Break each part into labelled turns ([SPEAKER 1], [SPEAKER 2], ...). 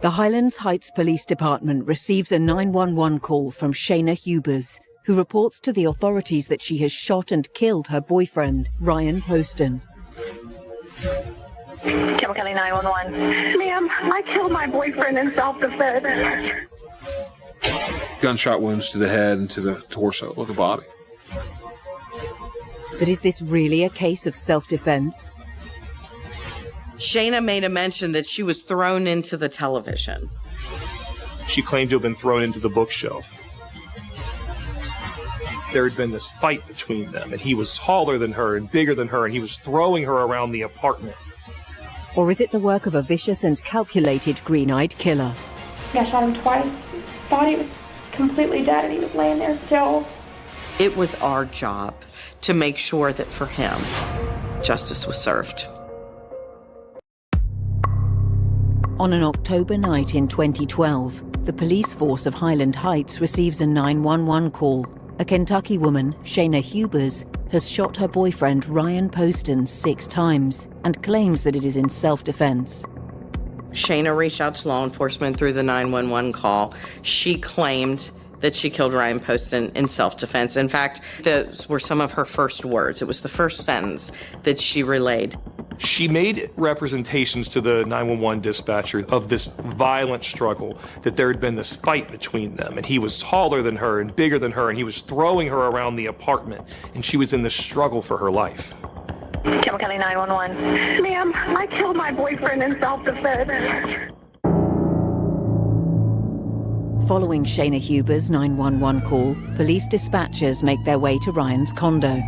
[SPEAKER 1] The Highlands Heights Police Department receives a 911 call from Shayna Hubers, who reports to the authorities that she has shot and killed her boyfriend, Ryan Poston.
[SPEAKER 2] Campbell County 911.
[SPEAKER 3] Ma'am, I killed my boyfriend in self-defense.
[SPEAKER 4] Gunshot wounds to the head and to the torso of the body.
[SPEAKER 1] But is this really a case of self-defense?
[SPEAKER 5] Shayna made a mention that she was thrown into the television.
[SPEAKER 6] She claimed to have been thrown into the bookshelf. There had been this fight between them, and he was taller than her and bigger than her, and he was throwing her around the apartment.
[SPEAKER 1] Or is it the work of a vicious and calculated green-eyed killer?
[SPEAKER 3] I shot him twice. Thought he was completely dead and he was laying there still.
[SPEAKER 5] It was our job to make sure that for him, justice was served.
[SPEAKER 1] On an October night in 2012, the police force of Highland Heights receives a 911 call. A Kentucky woman, Shayna Hubers, has shot her boyfriend Ryan Poston 6 times and claims that it is in self-defense.
[SPEAKER 5] Shayna reached out to law enforcement through the 911 call. She claimed that she killed Ryan Poston in self-defense. In fact, those were some of her first words. It was the first sentence that she relayed.
[SPEAKER 6] She made representations to the 911 dispatcher of this violent struggle, that there had been this fight between them, and he was taller than her and bigger than her, and he was throwing her around the apartment, and she was in this struggle for her life.
[SPEAKER 2] Campbell County 911.
[SPEAKER 3] Ma'am, I killed my boyfriend in self-defense.
[SPEAKER 1] Following Shayna Hubers' 911 call, police dispatchers make their way to Ryan's condo.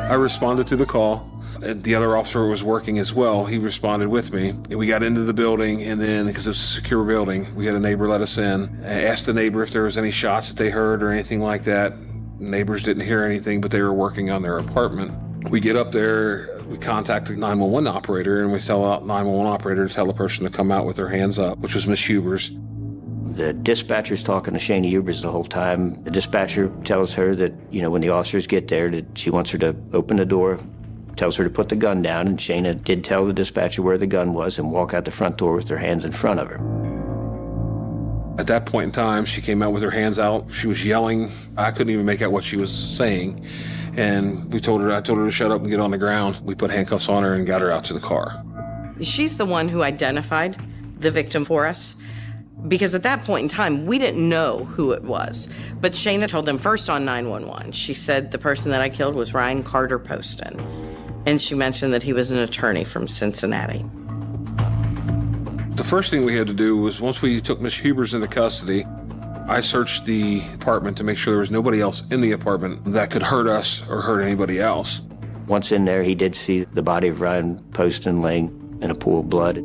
[SPEAKER 4] I responded to the call, and the other officer was working as well. He responded with me, and we got into the building, and then, because it was a secure building, we had a neighbor let us in. I asked the neighbor if there was any shots that they heard or anything like that. Neighbors didn't hear anything, but they were working on their apartment. We get up there, we contact the 911 operator, and we tell the 911 operator to tell the person to come out with their hands up, which was Miss Hubers.
[SPEAKER 7] The dispatcher's talking to Shayna Hubers the whole time. The dispatcher tells her that, when the officers get there, that she wants her to open the door, tells her to put the gun down, and Shayna did tell the dispatcher where the gun was and walk out the front door with her hands in front of her.
[SPEAKER 4] At that point in time, she came out with her hands out. She was yelling. I couldn't even make out what she was saying. And I told her to shut up and get on the ground. We put handcuffs on her and got her out to the car.
[SPEAKER 5] She's the one who identified the victim for us, because at that point in time, we didn't know who it was. But Shayna told them first on 911. She said the person that I killed was Ryan Carter Poston. And she mentioned that he was an attorney from Cincinnati.
[SPEAKER 4] The first thing we had to do was, once we took Miss Hubers into custody, I searched the apartment to make sure there was nobody else in the apartment that could hurt us or hurt anybody else.
[SPEAKER 7] Once in there, he did see the body of Ryan Poston laying in a pool of blood.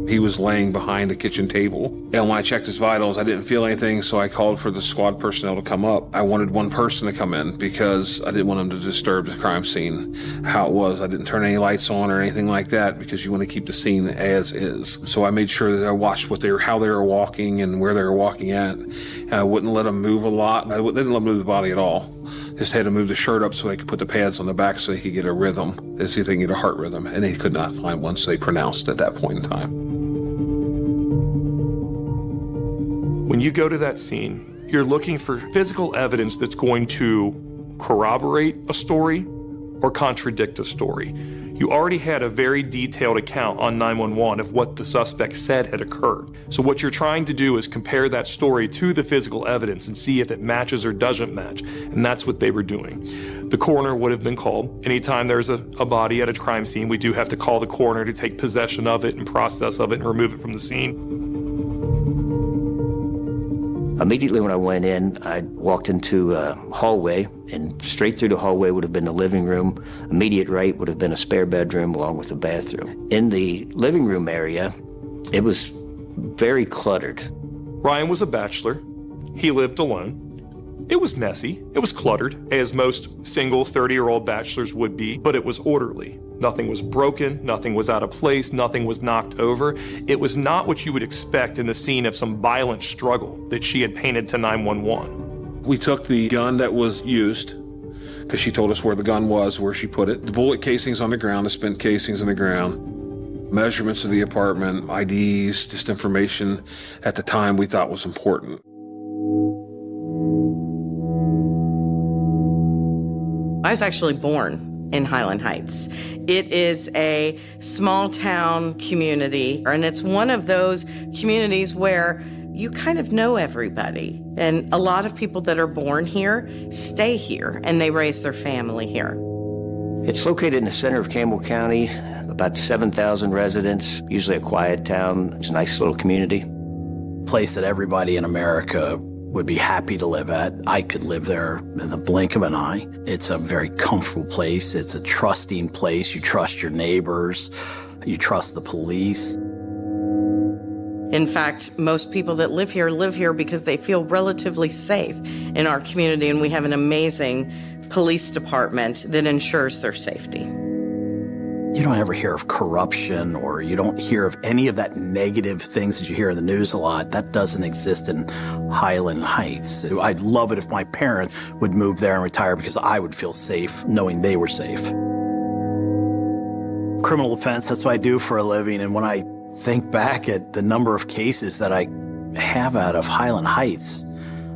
[SPEAKER 4] He was laying behind the kitchen table. And when I checked his vitals, I didn't feel anything, so I called for the squad personnel to come up. I wanted one person to come in because I didn't want them to disturb the crime scene how it was. I didn't turn any lights on or anything like that because you want to keep the scene as is. So I made sure that I watched how they were walking and where they were walking at. And I wouldn't let them move a lot. I didn't let them move the body at all. Just had to move the shirt up so they could put the pads on the back so they could get a rhythm, to see if they can get a heart rhythm. And they could not find one, so they pronounced at that point in time.
[SPEAKER 6] When you go to that scene, you're looking for physical evidence that's going to corroborate a story or contradict a story. You already had a very detailed account on 911 of what the suspect said had occurred. So what you're trying to do is compare that story to the physical evidence and see if it matches or doesn't match. And that's what they were doing. The coroner would have been called. Anytime there's a body at a crime scene, we do have to call the coroner to take possession of it and process of it and remove it from the scene.
[SPEAKER 7] Immediately when I went in, I walked into a hallway, and straight through the hallway would have been the living room. Immediate right would have been a spare bedroom along with a bathroom. In the living room area, it was very cluttered.
[SPEAKER 6] Ryan was a bachelor. He lived alone. It was messy. It was cluttered, as most single 30-year-old bachelors would be, but it was orderly. Nothing was broken, nothing was out of place, nothing was knocked over. It was not what you would expect in the scene of some violent struggle that she had painted to 911.
[SPEAKER 4] We took the gun that was used, because she told us where the gun was, where she put it. The bullet casings on the ground, the spent casings on the ground. Measurements of the apartment, IDs, just information at the time we thought was important.
[SPEAKER 5] I was actually born in Highland Heights. It is a small town community, and it's one of those communities where you kind of know everybody. And a lot of people that are born here stay here, and they raise their family here.
[SPEAKER 7] It's located in the center of Campbell County, about 7,000 residents, usually a quiet town. It's a nice little community.
[SPEAKER 8] Place that everybody in America would be happy to live at. I could live there in the blink of an eye. It's a very comfortable place. It's a trusting place. You trust your neighbors. You trust the police.
[SPEAKER 5] In fact, most people that live here because they feel relatively safe in our community, and we have an amazing police department that ensures their safety.
[SPEAKER 8] You don't ever hear of corruption, or you don't hear of any of that negative things that you hear in the news a lot. That doesn't exist in Highland Heights. I'd love it if my parents would move there and retire, because I would feel safe knowing they were safe. Criminal defense, that's what I do for a living. And when I think back at the number of cases that I have out of Highland Heights,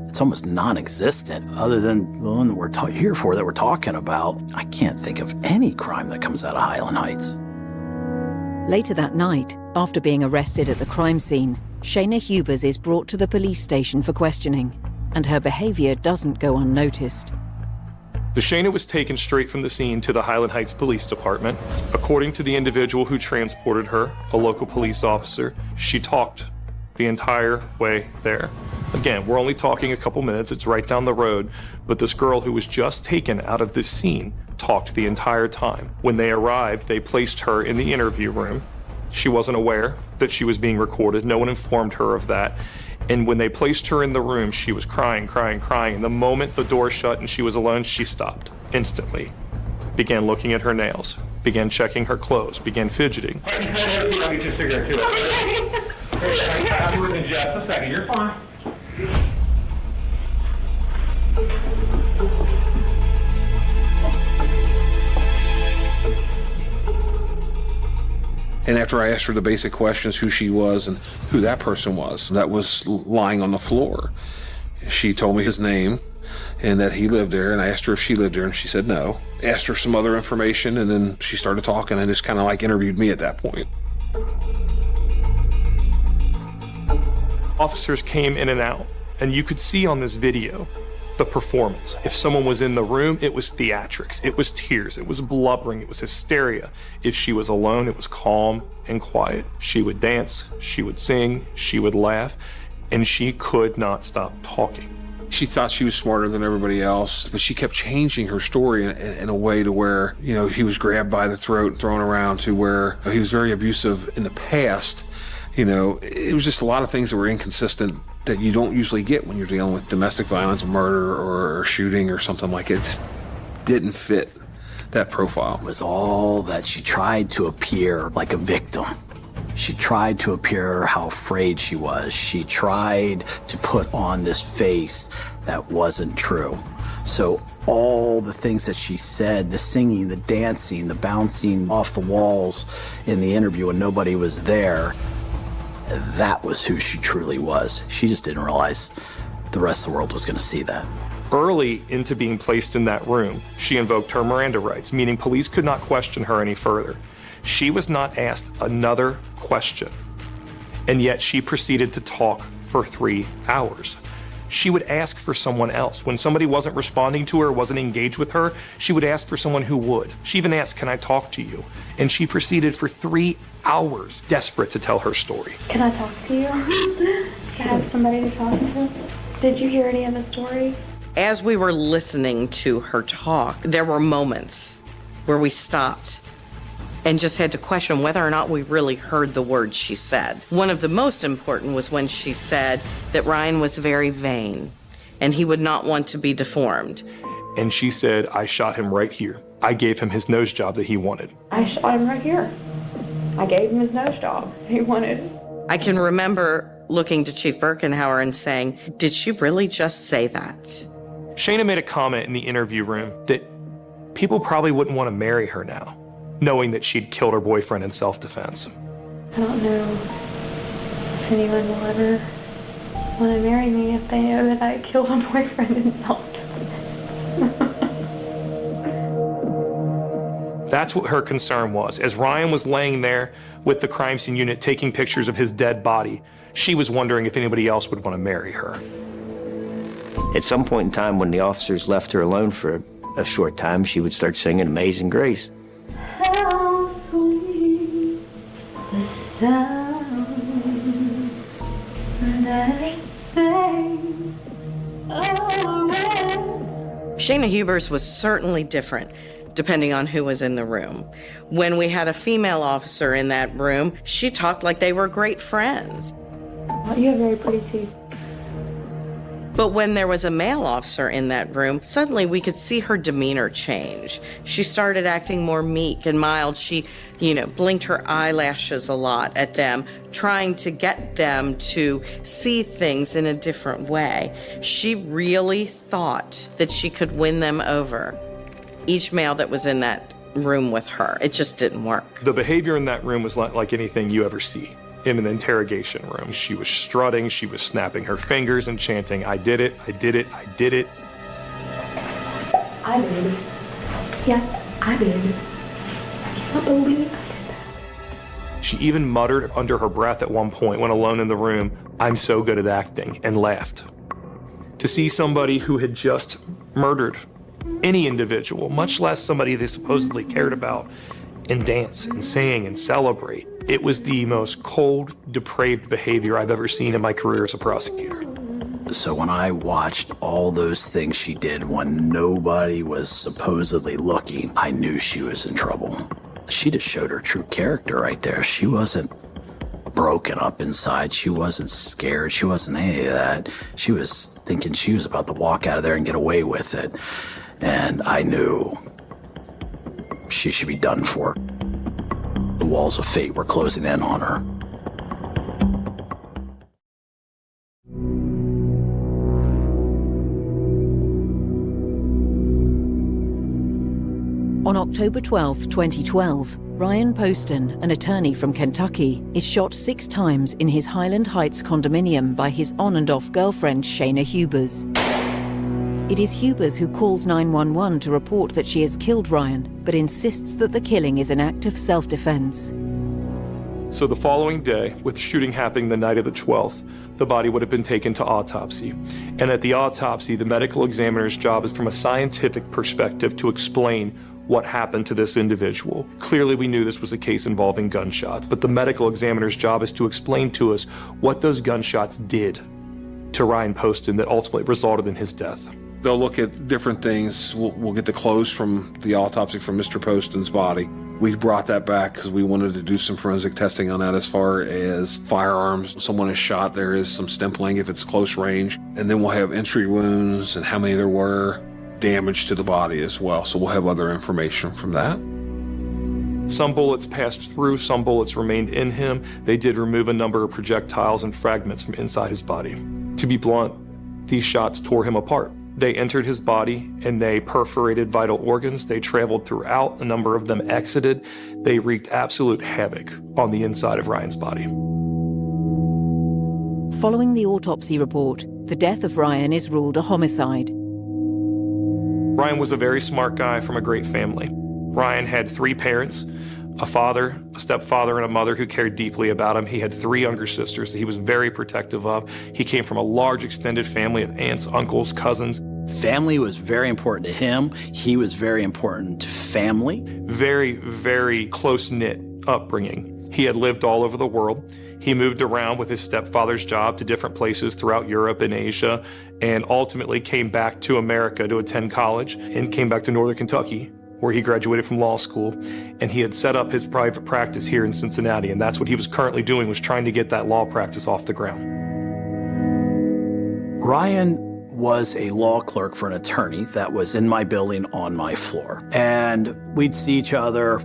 [SPEAKER 8] it's almost non-existent. Other than the one that we're here for, that we're talking about, I can't think of any crime that comes out of Highland Heights.
[SPEAKER 1] Later that night, after being arrested at the crime scene, Shayna Hubers is brought to the police station for questioning, and her behavior doesn't go unnoticed.
[SPEAKER 6] Shayna was taken straight from the scene to the Highland Heights Police Department. According to the individual who transported her, a local police officer, she talked the entire way there. Again, we're only talking a couple minutes, it's right down the road, but this girl who was just taken out of this scene talked the entire time. When they arrived, they placed her in the interview room. She wasn't aware that she was being recorded. No one informed her of that. And when they placed her in the room, she was crying. And the moment the door shut and she was alone, she stopped instantly. Began looking at her nails, began checking her clothes, began fidgeting.
[SPEAKER 9] I'll get you a cigarette too. I'll do it in just a second. You're fine.
[SPEAKER 4] And after I asked her the basic questions, who she was and who that person was that was lying on the floor, she told me his name and that he lived there, and I asked her if she lived there, and she said no. Asked her some other information, and then she started talking and just kind of like interviewed me at that point.
[SPEAKER 6] Officers came in and out, and you could see on this video the performance. If someone was in the room, it was theatrics, it was tears, it was blubbering, it was hysteria. If she was alone, it was calm and quiet. She would dance, she would sing, she would laugh, and she could not stop talking.
[SPEAKER 4] She thought she was smarter than everybody else, but she kept changing her story in a way to where, you know, he was grabbed by the throat and thrown around, to where he was very abusive in the past. You know, it was just a lot of things that were inconsistent that you don't usually get when you're dealing with domestic violence, murder, or shooting or something like it. It just didn't fit that profile.
[SPEAKER 8] It was all that she tried to appear like a victim. She tried to appear how afraid she was. She tried to put on this face that wasn't true. So all the things that she said, the singing, the dancing, the bouncing off the walls in the interview when nobody was there, that was who she truly was. She just didn't realize the rest of the world was going to see that.
[SPEAKER 6] Early into being placed in that room, she invoked her Miranda rights, meaning police could not question her any further. She was not asked another question, and yet she proceeded to talk for 3 hours. She would ask for someone else. When somebody wasn't responding to her, wasn't engaged with her, she would ask for someone who would. She even asked, "Can I talk to you?" And she proceeded for 3 hours, desperate to tell her story.
[SPEAKER 3] Can I talk to you? To have somebody to talk to? Did you hear any of the story?
[SPEAKER 5] As we were listening to her talk, there were moments where we stopped and just had to question whether or not we really heard the words she said. One of the most important was when she said that Ryan was very vain and he would not want to be deformed.
[SPEAKER 6] And she said, "I shot him right here. I gave him his nose job that he wanted."
[SPEAKER 3] I shot him right here. I gave him his nose job he wanted.
[SPEAKER 5] I can remember looking to Chief Birkenhauer and saying, "Did she really just say that?"
[SPEAKER 6] Shayna made a comment in the interview room that people probably wouldn't want to marry her now, knowing that she'd killed her boyfriend in self-defense.
[SPEAKER 3] I don't know if anyone will ever want to marry me if they know that I killed a boyfriend in self-defense.
[SPEAKER 6] That's what her concern was. As Ryan was laying there with the crime scene unit taking pictures of his dead body, she was wondering if anybody else would want to marry her.
[SPEAKER 7] At some point in time, when the officers left her alone for a short time, she would start singing Amazing Grace.
[SPEAKER 3] How sweet the sound when I sing.
[SPEAKER 5] Shayna Hubers was certainly different, depending on who was in the room. When we had a female officer in that room, she talked like they were great friends.
[SPEAKER 3] Oh, you have very pretty teeth.
[SPEAKER 5] But when there was a male officer in that room, suddenly we could see her demeanor change. She started acting more meek and mild. She, blinked her eyelashes a lot at them, trying to get them to see things in a different way. She really thought that she could win them over, each male that was in that room with her. It just didn't work.
[SPEAKER 6] The behavior in that room was not like anything you ever see in an interrogation room. She was strutting, she was snapping her fingers and chanting, "I did it, I did it, I did it."
[SPEAKER 3] I did it. Yes, I did it. I can't believe I did that.
[SPEAKER 6] She even muttered under her breath at one point when alone in the room, "I'm so good at acting," and laughed. To see somebody who had just murdered any individual, much less somebody they supposedly cared about, and dance and sing and celebrate, it was the most cold, depraved behavior I've ever seen in my career as a prosecutor.
[SPEAKER 8] So when I watched all those things she did when nobody was supposedly looking, I knew she was in trouble. She just showed her true character right there. She wasn't broken up inside. She wasn't scared. She wasn't any of that. She was thinking she was about to walk out of there and get away with it. And I knew she should be done for. The walls of fate were closing in on her.
[SPEAKER 1] On October 12, 2012, Ryan Poston, an attorney from Kentucky, is shot 6 times in his Highland Heights condominium by his on and off girlfriend Shayna Hubers. It is Hubers who calls 911 to report that she has killed Ryan, but insists that the killing is an act of self-defense.
[SPEAKER 6] So the following day, with the shooting happening the night of the 12th, the body would have been taken to autopsy. And at the autopsy, the medical examiner's job is from a scientific perspective to explain what happened to this individual. Clearly, we knew this was a case involving gunshots, but the medical examiner's job is to explain to us what those gunshots did to Ryan Poston that ultimately resulted in his death.
[SPEAKER 4] They'll look at different things. We'll get the clothes from the autopsy from Mr. Poston's body. We brought that back because we wanted to do some forensic testing on that as far as firearms. Someone is shot, there is some stempling if it's close range. And then we'll have entry wounds and how many there were, damage to the body as well. So we'll have other information from that.
[SPEAKER 6] Some bullets passed through, some bullets remained in him. They did remove a number of projectiles and fragments from inside his body. To be blunt, these shots tore him apart. They entered his body and they perforated vital organs. They traveled throughout. A number of them exited. They wreaked absolute havoc on the inside of Ryan's body.
[SPEAKER 1] Following the autopsy report, the death of Ryan is ruled a homicide.
[SPEAKER 6] Ryan was a very smart guy from a great family. Ryan had 3 parents, a father, a stepfather, and a mother who cared deeply about him. He had 3 younger sisters that he was very protective of. He came from a large extended family of aunts, uncles, cousins.
[SPEAKER 8] Family was very important to him. He was very important to family.
[SPEAKER 6] Very, very close-knit upbringing. He had lived all over the world. He moved around with his stepfather's job to different places throughout Europe and Asia, and ultimately came back to America to attend college and came back to Northern Kentucky, where he graduated from law school, and he had set up his private practice here in Cincinnati, and that's what he was currently doing, was trying to get that law practice off the ground.
[SPEAKER 8] Ryan was a law clerk for an attorney that was in my building on my floor. And we'd see each other,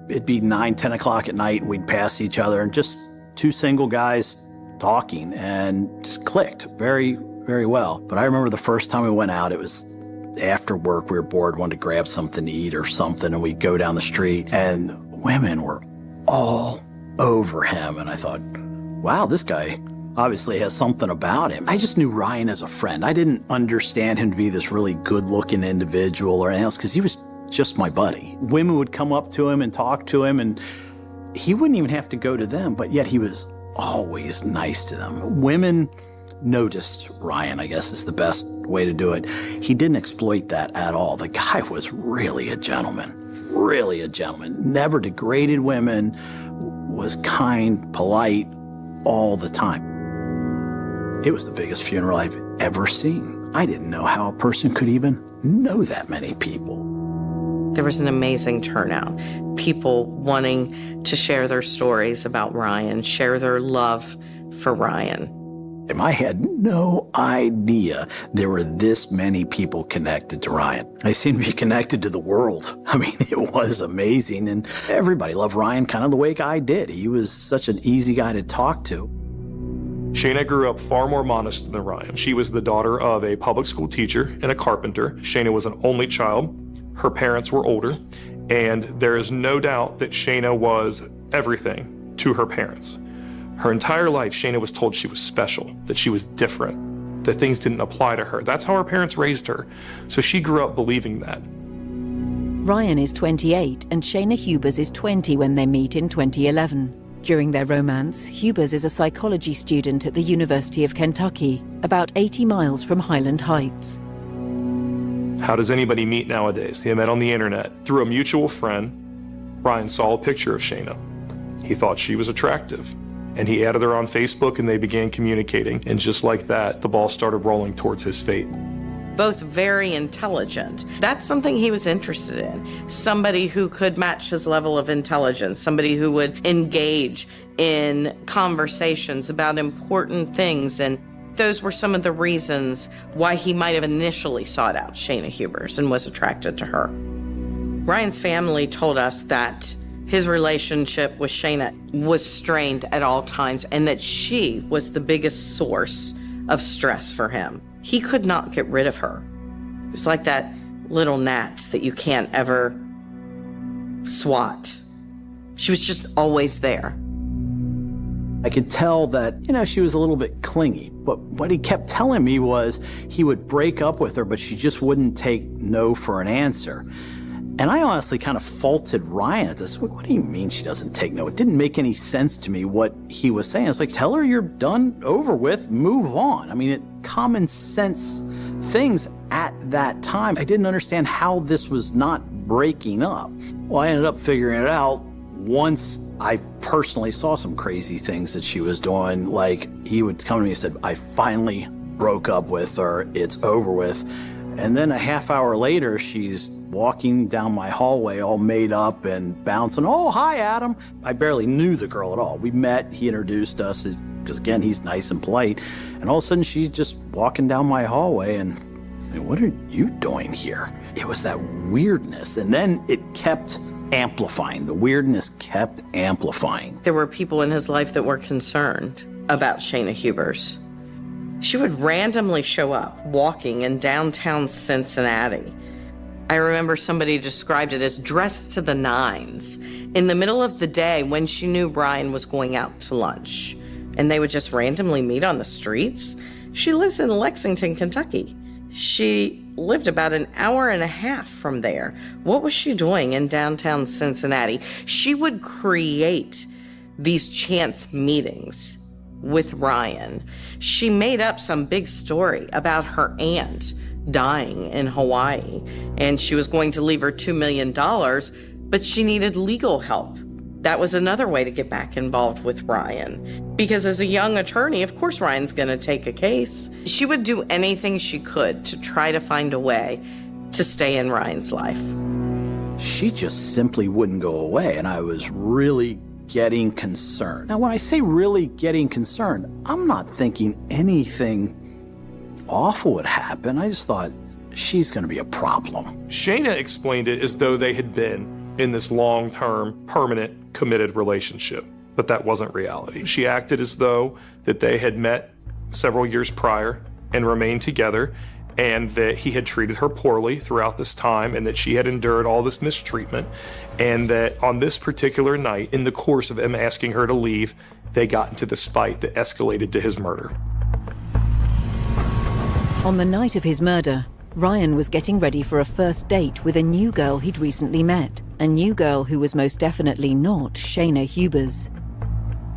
[SPEAKER 8] it'd be 9, 10 o'clock at night, and we'd pass each other, and just 2 single guys talking, and just clicked very, very well. But I remember the first time we went out, it was after work, we were bored, wanted to grab something to eat or something, and we'd go down the street, and women were all over him. And I thought, wow, this guy obviously has something about him. I just knew Ryan as a friend. I didn't understand him to be this really good-looking individual or anything else, because he was just my buddy. Women would come up to him and talk to him, and he wouldn't even have to go to them, but yet he was always nice to them. Women noticed Ryan, I guess is the best way to do it. He didn't exploit that at all. The guy was really a gentleman, never degraded women, was kind, polite all the time. It was the biggest funeral I've ever seen. I didn't know how a person could even know that many people.
[SPEAKER 5] There was an amazing turnout. People wanting to share their stories about Ryan, share their love for Ryan.
[SPEAKER 8] And I had no idea there were this many people connected to Ryan. I seemed to be connected to the world. I mean, it was amazing. And everybody loved Ryan kind of the way I did. He was such an easy guy to talk to.
[SPEAKER 6] Shayna grew up far more modest than Ryan. She was the daughter of a public school teacher and a carpenter. Shayna was an only child. Her parents were older. And there is no doubt that Shayna was everything to her parents. Her entire life, Shayna was told she was special, that she was different, that things didn't apply to her. That's how her parents raised her. So she grew up believing that.
[SPEAKER 1] Ryan is 28 and Shayna Hubers is 20 when they meet in 2011. During their romance, Hubers is a psychology student at the University of Kentucky, about 80 miles from Highland Heights.
[SPEAKER 6] How does anybody meet nowadays? They met on the internet. Through a mutual friend, Ryan saw a picture of Shayna. He thought she was attractive. And he added her on Facebook and they began communicating. And just like that, the ball started rolling towards his fate.
[SPEAKER 5] Both very intelligent. That's something he was interested in. Somebody who could match his level of intelligence, somebody who would engage in conversations about important things. And those were some of the reasons why he might have initially sought out Shayna Hubers and was attracted to her. Ryan's family told us that his relationship with Shayna was strained at all times and that she was the biggest source of stress for him. He could not get rid of her. It was like that little gnat that you can't ever swat. She was just always there.
[SPEAKER 8] I could tell that, she was a little bit clingy, but what he kept telling me was he would break up with her, but she just wouldn't take no for an answer. And I honestly kind of faulted Ryan at this. What do you mean she doesn't take no? It didn't make any sense to me what he was saying. It's like, tell her you're done, over with, move on. I mean, common sense things at that time. I didn't understand how this was not breaking up. Well, I ended up figuring it out once I personally saw some crazy things that she was doing. Like, he would come to me and said, I finally broke up with her, it's over with. And then a half hour later, she's walking down my hallway all made up and bouncing. Oh, hi, Adam. I barely knew the girl at all. We met, he introduced us, because again, he's nice and polite. And all of a sudden, she's just walking down my hallway and, what are you doing here? It was that weirdness. And then it kept amplifying. The weirdness kept amplifying.
[SPEAKER 5] There were people in his life that were concerned about Shayna Hubers. She would randomly show up walking in downtown Cincinnati. I remember somebody described it as dressed to the nines in the middle of the day when she knew Ryan was going out to lunch. And they would just randomly meet on the streets. She lives in Lexington, Kentucky. She lived about an hour and a half from there. What was she doing in downtown Cincinnati? She would create these chance meetings with Ryan. She made up some big story about her aunt dying in Hawaii, and she was going to leave her $2 million, but she needed legal help. That was another way to get back involved with Ryan. Because as a young attorney, of course Ryan's going to take a case. She would do anything she could to try to find a way to stay in Ryan's life.
[SPEAKER 8] She just simply wouldn't go away, and I was really getting concerned. Now, when I say really getting concerned, I'm not thinking anything awful would happen. I just thought, she's going to be a problem.
[SPEAKER 6] Shayna explained it as though they had been in this long-term, permanent, committed relationship, but that wasn't reality. She acted as though that they had met several years prior and remained together, and that he had treated her poorly throughout this time, and that she had endured all this mistreatment, and that on this particular night, in the course of him asking her to leave, they got into this fight that escalated to his murder.
[SPEAKER 1] On the night of his murder, Ryan was getting ready for a first date with a new girl he'd recently met, a new girl who was most definitely not Shayna Hubers.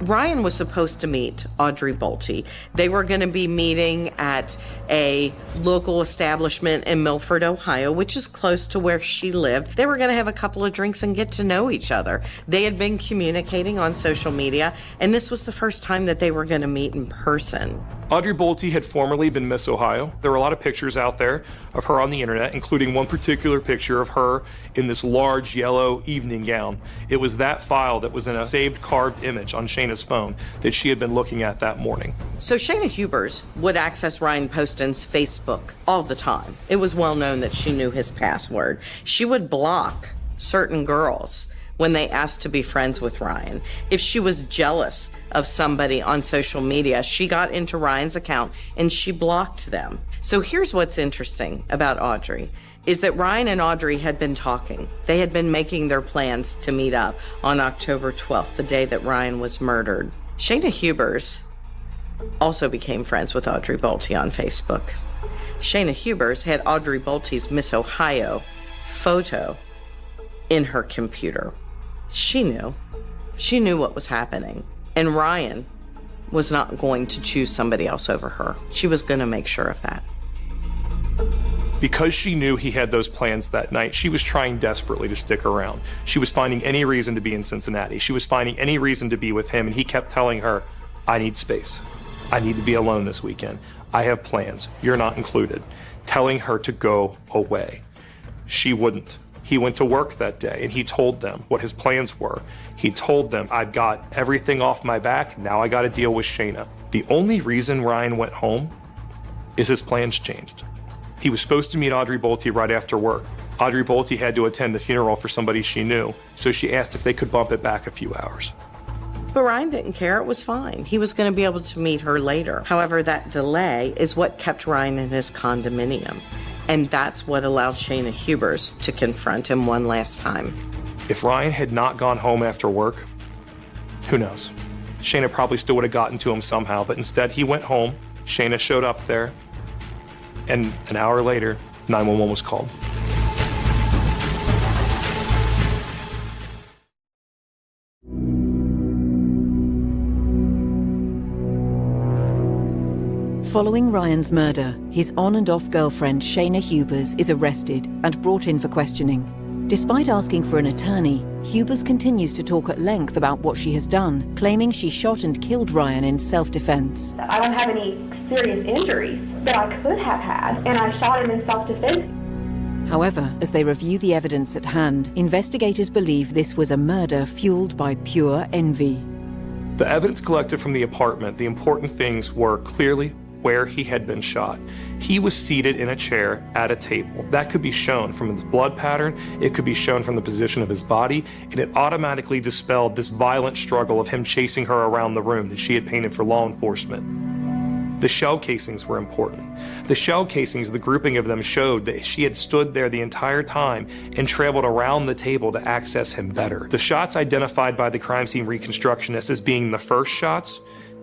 [SPEAKER 5] Ryan was supposed to meet Audrey Bolte. They were going to be meeting at a local establishment in Milford, Ohio, which is close to where she lived. They were going to have a couple of drinks and get to know each other. They had been communicating on social media, and this was the first time that they were going to meet in person.
[SPEAKER 6] Audrey Bolte had formerly been Miss Ohio. There were a lot of pictures out there of her on the internet, including one particular picture of her in this large yellow evening gown. It was that file that was in a saved carved image on Shayna's phone that she had been looking at that morning.
[SPEAKER 5] So Shayna Hubers would access Ryan Poston's Facebook all the time. It was well known that she knew his password. She would block certain girls when they asked to be friends with Ryan. If she was jealous of somebody on social media, she got into Ryan's account and she blocked them. So here's what's interesting about Audrey, is that Ryan and Audrey had been talking. They had been making their plans to meet up on October 12th, the day that Ryan was murdered. Shayna Hubers also became friends with Audrey Bolte on Facebook. Shayna Hubers had Audrey Bolte's Miss Ohio photo in her computer. She knew what was happening. And Ryan was not going to choose somebody else over her. She was going to make sure of that.
[SPEAKER 6] Because she knew he had those plans that night, she was trying desperately to stick around. She was finding any reason to be in Cincinnati. She was finding any reason to be with him, and he kept telling her, I need space. I need to be alone this weekend. I have plans. You're not included. Telling her to go away. She wouldn't. He went to work that day, and he told them what his plans were. He told them, I've got everything off my back, now I got to deal with Shayna. The only reason Ryan went home is his plans changed. He was supposed to meet Audrey Bolte right after work. Audrey Bolte had to attend the funeral for somebody she knew, so she asked if they could bump it back a few hours.
[SPEAKER 5] But Ryan didn't care. It was fine. He was going to be able to meet her later. However, that delay is what kept Ryan in his condominium. And that's what allowed Shayna Hubers to confront him one last time.
[SPEAKER 6] If Ryan had not gone home after work, who knows? Shayna probably still would have gotten to him somehow, but instead he went home, Shayna showed up there, and an hour later, 911 was called.
[SPEAKER 1] Following Ryan's murder, his on and off girlfriend Shayna Hubers is arrested and brought in for questioning. Despite asking for an attorney, Hubers continues to talk at length about what she has done, claiming she shot and killed Ryan in self-defense.
[SPEAKER 3] I don't have any serious injuries that I could have had, and I shot him in self-defense.
[SPEAKER 1] However, as they review the evidence at hand, investigators believe this was a murder fueled by pure envy.
[SPEAKER 6] The evidence collected from the apartment, the important things were clearly where he had been shot. He was seated in a chair at a table. That could be shown from his blood pattern, it could be shown from the position of his body, and it automatically dispelled this violent struggle of him chasing her around the room that she had painted for law enforcement. The shell casings were important. The shell casings, the grouping of them, showed that she had stood there the entire time and traveled around the table to access him better. The shots identified by the crime scene reconstructionists as being the first shots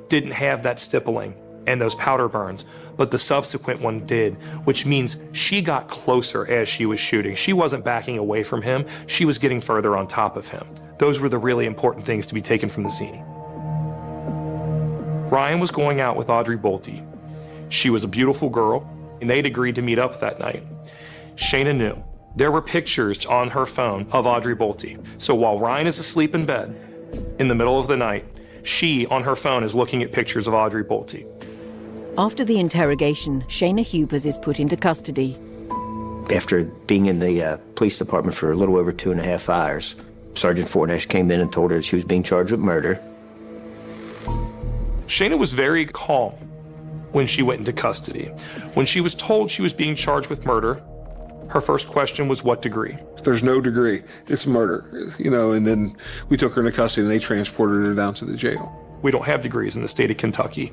[SPEAKER 6] didn't have that stippling and those powder burns, but the subsequent one did, which means she got closer as she was shooting. She wasn't backing away from him, she was getting further on top of him. Those were the really important things to be taken from the scene. Ryan was going out with Audrey Bolte. She was a beautiful girl, and they'd agreed to meet up that night. Shayna knew. There were pictures on her phone of Audrey Bolte. So while Ryan is asleep in bed, in the middle of the night, she, on her phone, is looking at pictures of Audrey Bolte.
[SPEAKER 1] After the interrogation, Shayna Hubers is put into custody.
[SPEAKER 7] After being in the police department for a little over 2.5 hours, Sergeant Fornash came in and told her that she was being charged with murder.
[SPEAKER 6] Shayna was very calm when she went into custody. When she was told she was being charged with murder, her first question was, what degree?
[SPEAKER 4] There's no degree. It's murder, and then we took her into custody and they transported her down to the jail.
[SPEAKER 6] We don't have degrees in the state of Kentucky.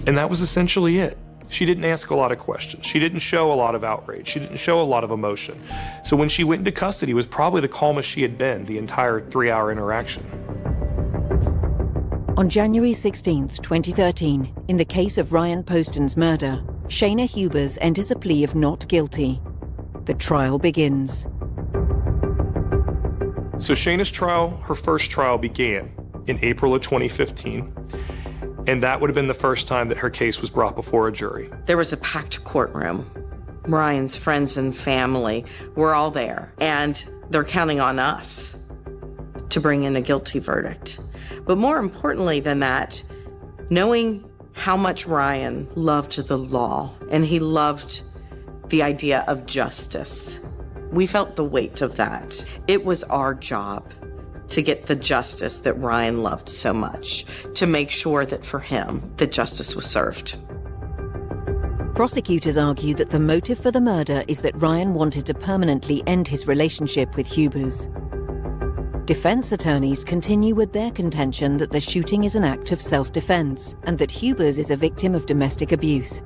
[SPEAKER 6] And that was essentially it. She didn't ask a lot of questions. She didn't show a lot of outrage. She didn't show a lot of emotion. So when she went into custody, it was probably the calmest she had been the entire 3-hour interaction.
[SPEAKER 1] On January 16, 2013, in the case of Ryan Poston's murder, Shayna Hubers enters a plea of not guilty. The trial begins.
[SPEAKER 6] So Shayna's trial, her first trial, began in April of 2015, and that would have been the first time that her case was brought before a jury.
[SPEAKER 5] There was a packed courtroom. Ryan's friends and family were all there, and they're counting on us to bring in a guilty verdict. But more importantly than that, knowing how much Ryan loved the law and he loved the idea of justice, we felt the weight of that. It was our job to get the justice that Ryan loved so much, to make sure that for him, the justice was served.
[SPEAKER 1] Prosecutors argue that the motive for the murder is that Ryan wanted to permanently end his relationship with Hubers. Defense attorneys continue with their contention that the shooting is an act of self-defense and that Hubers is a victim of domestic abuse.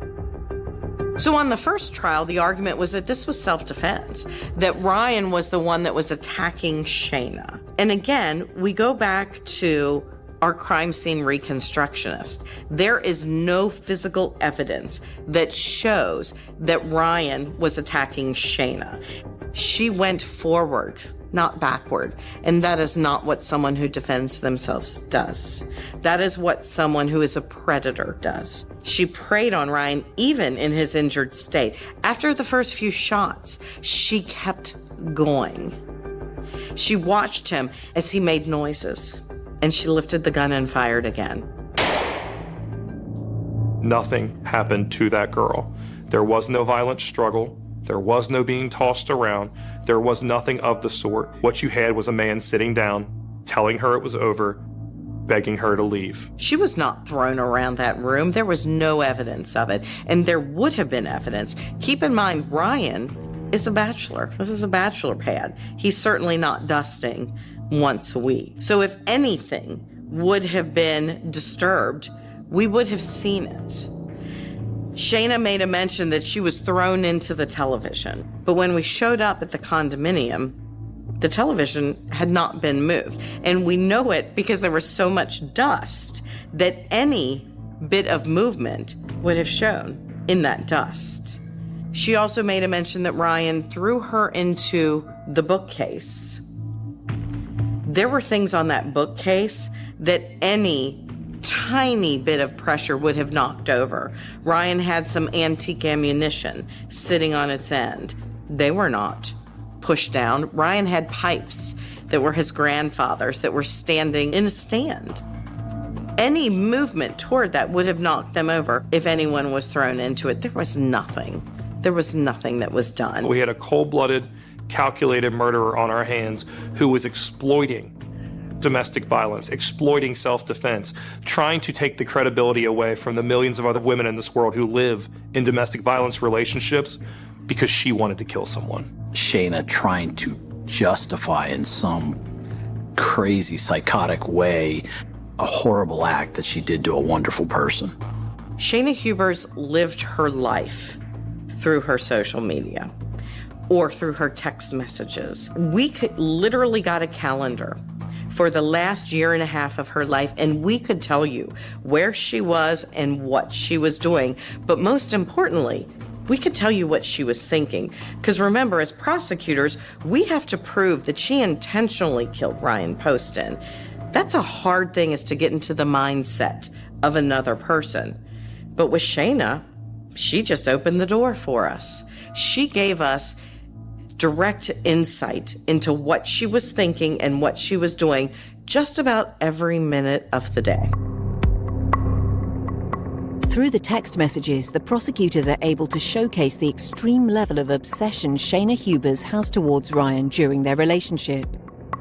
[SPEAKER 5] So on the first trial, the argument was that this was self-defense, that Ryan was the one that was attacking Shayna. And again, we go back to our crime scene reconstructionist. There is no physical evidence that shows that Ryan was attacking Shayna. She went forward, not backward. And that is not what someone who defends themselves does. That is what someone who is a predator does. She preyed on Ryan even in his injured state. After the first few shots, she kept going. She watched him as he made noises, and she lifted the gun and fired again.
[SPEAKER 6] Nothing happened to that girl. There was no violent struggle. There was no being tossed around. There was nothing of the sort. What you had was a man sitting down, telling her it was over, begging her to leave.
[SPEAKER 5] She was not thrown around that room. There was no evidence of it. And there would have been evidence. Keep in mind, Ryan is a bachelor. This is a bachelor pad. He's certainly not dusting once a week. So if anything would have been disturbed, we would have seen it. Shayna made a mention that she was thrown into the television. But when we showed up at the condominium, the television had not been moved. And we know it because there was so much dust that any bit of movement would have shown in that dust. She also made a mention that Ryan threw her into the bookcase. There were things on that bookcase that any tiny bit of pressure would have knocked over. Ryan had some antique ammunition sitting on its end. They were not pushed down. Ryan had pipes that were his grandfather's that were standing in a stand. Any movement toward that would have knocked them over if anyone was thrown into it. There was nothing. There was nothing that was done.
[SPEAKER 6] We had a cold-blooded, calculated murderer on our hands who was exploiting domestic violence, exploiting self-defense, trying to take the credibility away from the millions of other women in this world who live in domestic violence relationships because she wanted to kill someone.
[SPEAKER 8] Shayna trying to justify in some crazy, psychotic way a horrible act that she did to a wonderful person.
[SPEAKER 5] Shayna Hubers lived her life through her social media or through her text messages. We literally got a calendar for the last year and a half of her life, and we could tell you where she was and what she was doing. But most importantly, we could tell you what she was thinking. Because remember, as prosecutors, we have to prove that she intentionally killed Ryan Poston. That's a hard thing, is to get into the mindset of another person. But with Shayna, she just opened the door for us. She gave us direct insight into what she was thinking and what she was doing just about every minute of the day.
[SPEAKER 1] Through the text messages, the prosecutors are able to showcase the extreme level of obsession Shayna Hubers has towards Ryan during their relationship.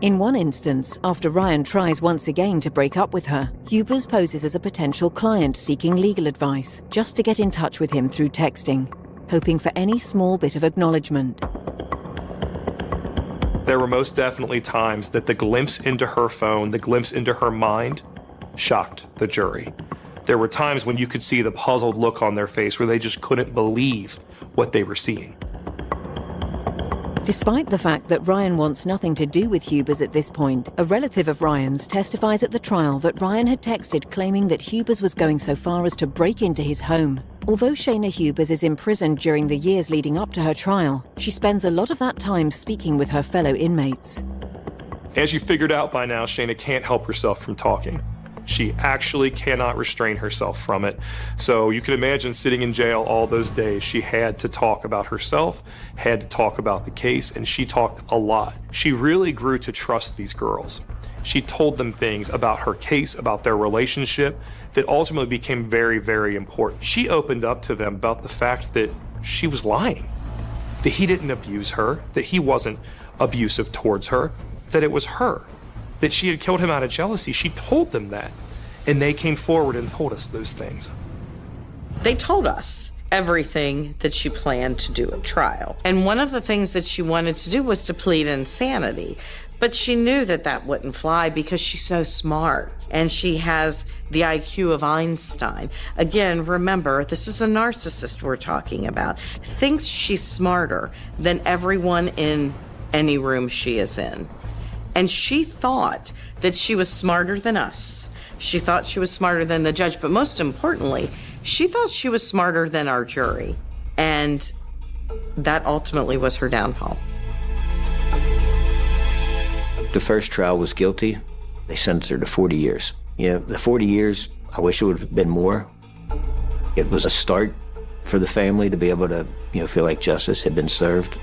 [SPEAKER 1] In one instance, after Ryan tries once again to break up with her, Hubers poses as a potential client seeking legal advice, just to get in touch with him through texting, hoping for any small bit of acknowledgement.
[SPEAKER 6] There were most definitely times that the glimpse into her phone, the glimpse into her mind, shocked the jury. There were times when you could see the puzzled look on their face where they just couldn't believe what they were seeing.
[SPEAKER 1] Despite the fact that Ryan wants nothing to do with Hubers at this point, a relative of Ryan's testifies at the trial that Ryan had texted claiming that Hubers was going so far as to break into his home. Although Shayna Hubers is imprisoned during the years leading up to her trial, she spends a lot of that time speaking with her fellow inmates.
[SPEAKER 6] As you figured out by now, Shayna can't help herself from talking. She actually cannot restrain herself from it. So you can imagine sitting in jail all those days, she had to talk about herself, had to talk about the case, and she talked a lot. She really grew to trust these girls. She told them things about her case, about their relationship, that ultimately became very, very important. She opened up to them about the fact that she was lying, that he didn't abuse her, that he wasn't abusive towards her, that it was her, that she had killed him out of jealousy. She told them that, and they came forward and told us those things.
[SPEAKER 5] They told us everything that she planned to do at trial. And one of the things that she wanted to do was to plead insanity. But she knew that that wouldn't fly because she's so smart and she has the IQ of Einstein. Again, remember, this is a narcissist we're talking about. Thinks she's smarter than everyone in any room she is in. And she thought that she was smarter than us. She thought she was smarter than the judge, but most importantly, she thought she was smarter than our jury. And that ultimately was her downfall.
[SPEAKER 7] The first trial was guilty. They sentenced her to 40 years. You know, the 40 years, I wish it would have been more. It was a start for the family to be able to, feel like justice had been served.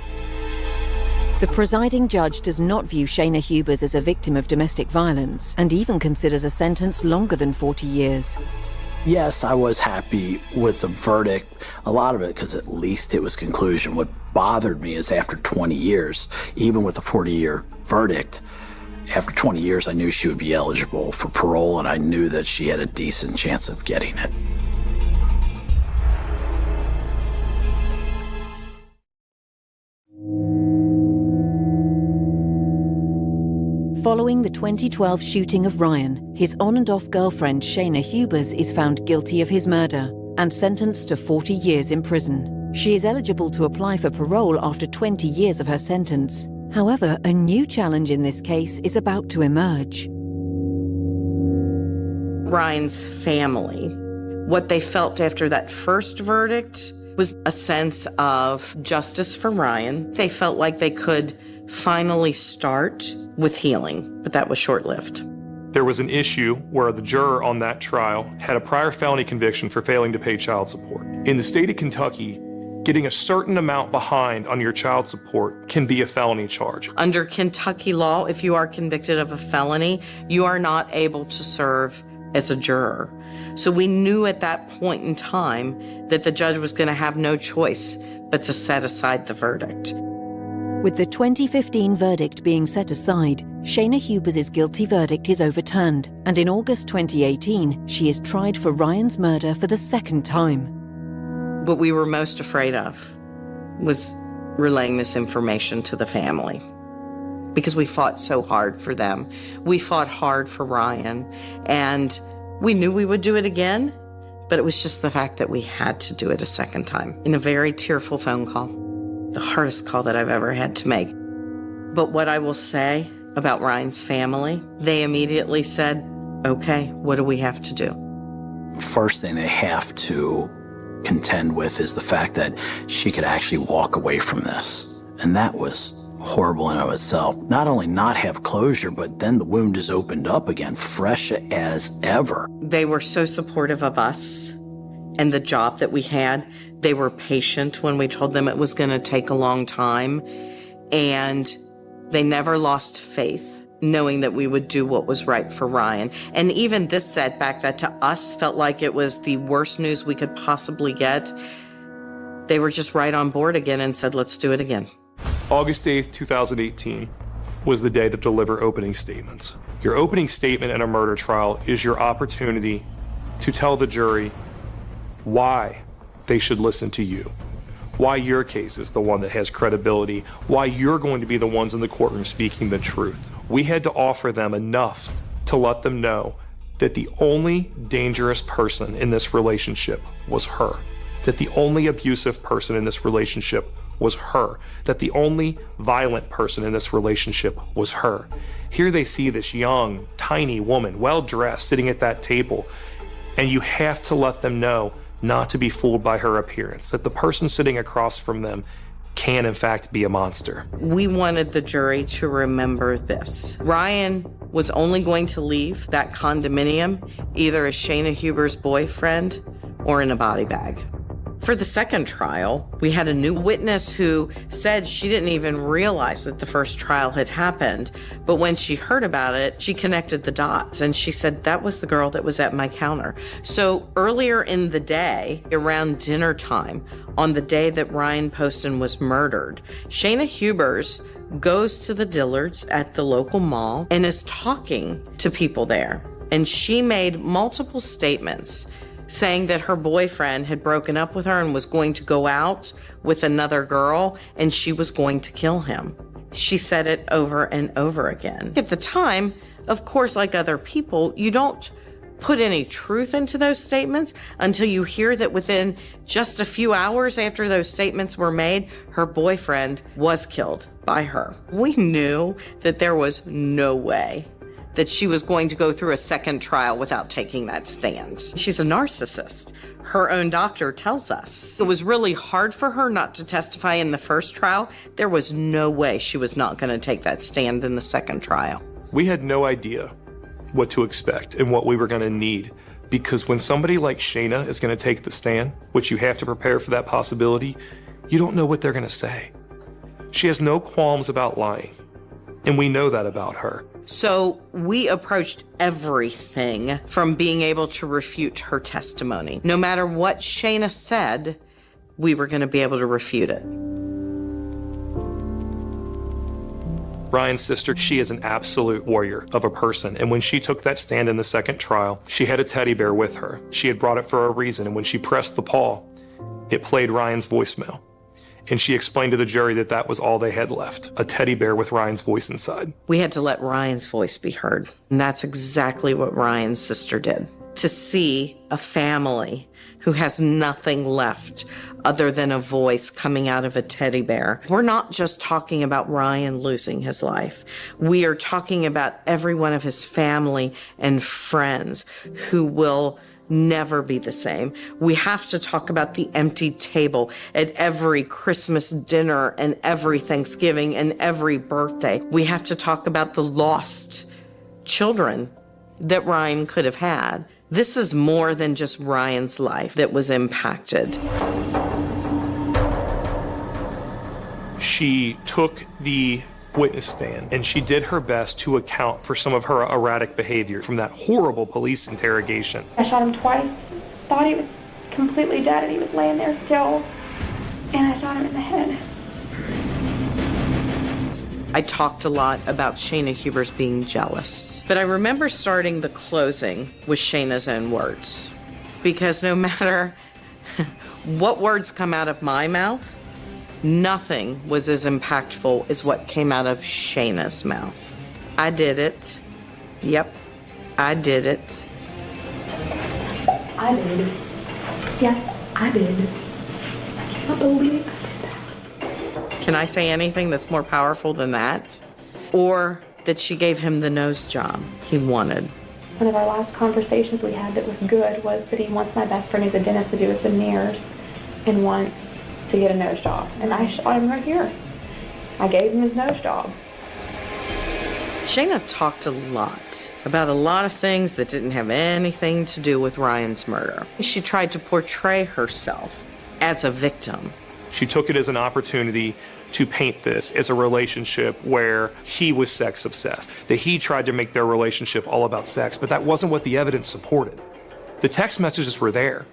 [SPEAKER 1] The presiding judge does not view Shayna Hubers as a victim of domestic violence and even considers a sentence longer than 40 years.
[SPEAKER 8] Yes, I was happy with the verdict, a lot of it because at least it was conclusion. What bothered me is after 20 years, even with a 40-year verdict, after 20 years I knew she would be eligible for parole and I knew that she had a decent chance of getting it.
[SPEAKER 1] Following the 2012 shooting of Ryan, his on and off girlfriend Shayna Hubers is found guilty of his murder and sentenced to 40 years in prison. She is eligible to apply for parole after 20 years of her sentence. However, a new challenge in this case is about to emerge.
[SPEAKER 5] Ryan's family, what they felt after that first verdict was a sense of justice for Ryan. They felt like they could finally start with healing, but that was short-lived.
[SPEAKER 6] There was an issue where the juror on that trial had a prior felony conviction for failing to pay child support. In the state of Kentucky, getting a certain amount behind on your child support can be a felony charge.
[SPEAKER 5] Under Kentucky law, if you are convicted of a felony, you are not able to serve as a juror. So we knew at that point in time that the judge was going to have no choice but to set aside the verdict.
[SPEAKER 1] With the 2015 verdict being set aside, Shayna Hubers' guilty verdict is overturned, and in August 2018, she is tried for Ryan's murder for the second time.
[SPEAKER 5] What we were most afraid of was relaying this information to the family, because we fought so hard for them. We fought hard for Ryan, and we knew we would do it again, but it was just the fact that we had to do it a second time in a very tearful phone call. The hardest call that I've ever had to make. But what I will say about Ryan's family, they immediately said, okay, what do we have to do?
[SPEAKER 8] First thing they have to contend with is the fact that she could actually walk away from this. And that was horrible in and of itself. Not only not have closure, but then the wound is opened up again, fresh as ever.
[SPEAKER 5] They were so supportive of us and the job that we had. They were patient when we told them it was going to take a long time. And they never lost faith, knowing that we would do what was right for Ryan. And even this setback that to us felt like it was the worst news we could possibly get, they were just right on board again and said, let's do it again.
[SPEAKER 6] August 8th, 2018 was the day to deliver opening statements. Your opening statement in a murder trial is your opportunity to tell the jury why they should listen to you, why your case is the one that has credibility, why you're going to be the ones in the courtroom speaking the truth. We had to offer them enough to let them know that the only dangerous person in this relationship was her, that the only abusive person in this relationship was her, that the only violent person in this relationship was her. Here they see this young, tiny woman, well-dressed, sitting at that table, and you have to let them know not to be fooled by her appearance, that the person sitting across from them can in fact be a monster.
[SPEAKER 5] We wanted the jury to remember this. Ryan was only going to leave that condominium either as Shayna Huber's boyfriend or in a body bag. For the second trial, we had a new witness who said she didn't even realize that the first trial had happened. But when she heard about it, she connected the dots and she said, that was the girl that was at my counter. So earlier in the day, around dinner time, on the day that Ryan Poston was murdered, Shayna Hubers goes to the Dillards at the local mall and is talking to people there. And she made multiple statements saying that her boyfriend had broken up with her and was going to go out with another girl and she was going to kill him. She said it over and over again. At the time, of course, like other people, you don't put any truth into those statements until you hear that within just a few hours after those statements were made, her boyfriend was killed by her. We knew that there was no way that she was going to go through a second trial without taking that stand. She's a narcissist. Her own doctor tells us. It was really hard for her not to testify in the first trial. There was no way she was not going to take that stand in the second trial.
[SPEAKER 6] We had no idea what to expect and what we were going to need, because when somebody like Shayna is going to take the stand, which you have to prepare for that possibility, you don't know what they're going to say. She has no qualms about lying, and we know that about her.
[SPEAKER 5] So we approached everything from being able to refute her testimony. No matter what Shayna said, we were going to be able to refute it.
[SPEAKER 6] Ryan's sister, she is an absolute warrior of a person. And when she took that stand in the second trial, she had a teddy bear with her. She had brought it for a reason. And when she pressed the paw, it played Ryan's voicemail. And she explained to the jury that that was all they had left, a teddy bear with Ryan's voice inside.
[SPEAKER 5] We had to let Ryan's voice be heard. And that's exactly what Ryan's sister did. To see a family who has nothing left other than a voice coming out of a teddy bear. We're not just talking about Ryan losing his life. We are talking about every one of his family and friends who will never be the same. We have to talk about the empty table at every Christmas dinner and every Thanksgiving and every birthday. We have to talk about the lost children that Ryan could have had. This is more than just Ryan's life that was impacted.
[SPEAKER 6] She took the witness stand and she did her best to account for some of her erratic behavior from that horrible police interrogation.
[SPEAKER 3] I shot him twice, thought he was completely dead and he was laying there still, and I shot him in the head.
[SPEAKER 5] I talked a lot about Shayna Hubers being jealous, but I remember starting the closing with Shayna's own words, because no matter what words come out of my mouth, nothing was as impactful as what came out of Shayna's mouth. I did it. Yep, I did it.
[SPEAKER 3] I did. Yes, I did. I can't believe I did that.
[SPEAKER 5] Can I say anything that's more powerful than that? Or that she gave him the nose job he wanted.
[SPEAKER 3] One of our last conversations we had that was good was that he wants my best friend who's a dentist to do his veneers and wants to get a nose job. And I shot him right here. I gave him his nose job.
[SPEAKER 5] Shayna talked a lot about a lot of things that didn't have anything to do with Ryan's murder. She tried to portray herself as a victim.
[SPEAKER 6] She took it as an opportunity to paint this as a relationship where he was sex obsessed, that he tried to make their relationship all about sex, but that wasn't what the evidence supported. The text messages were there,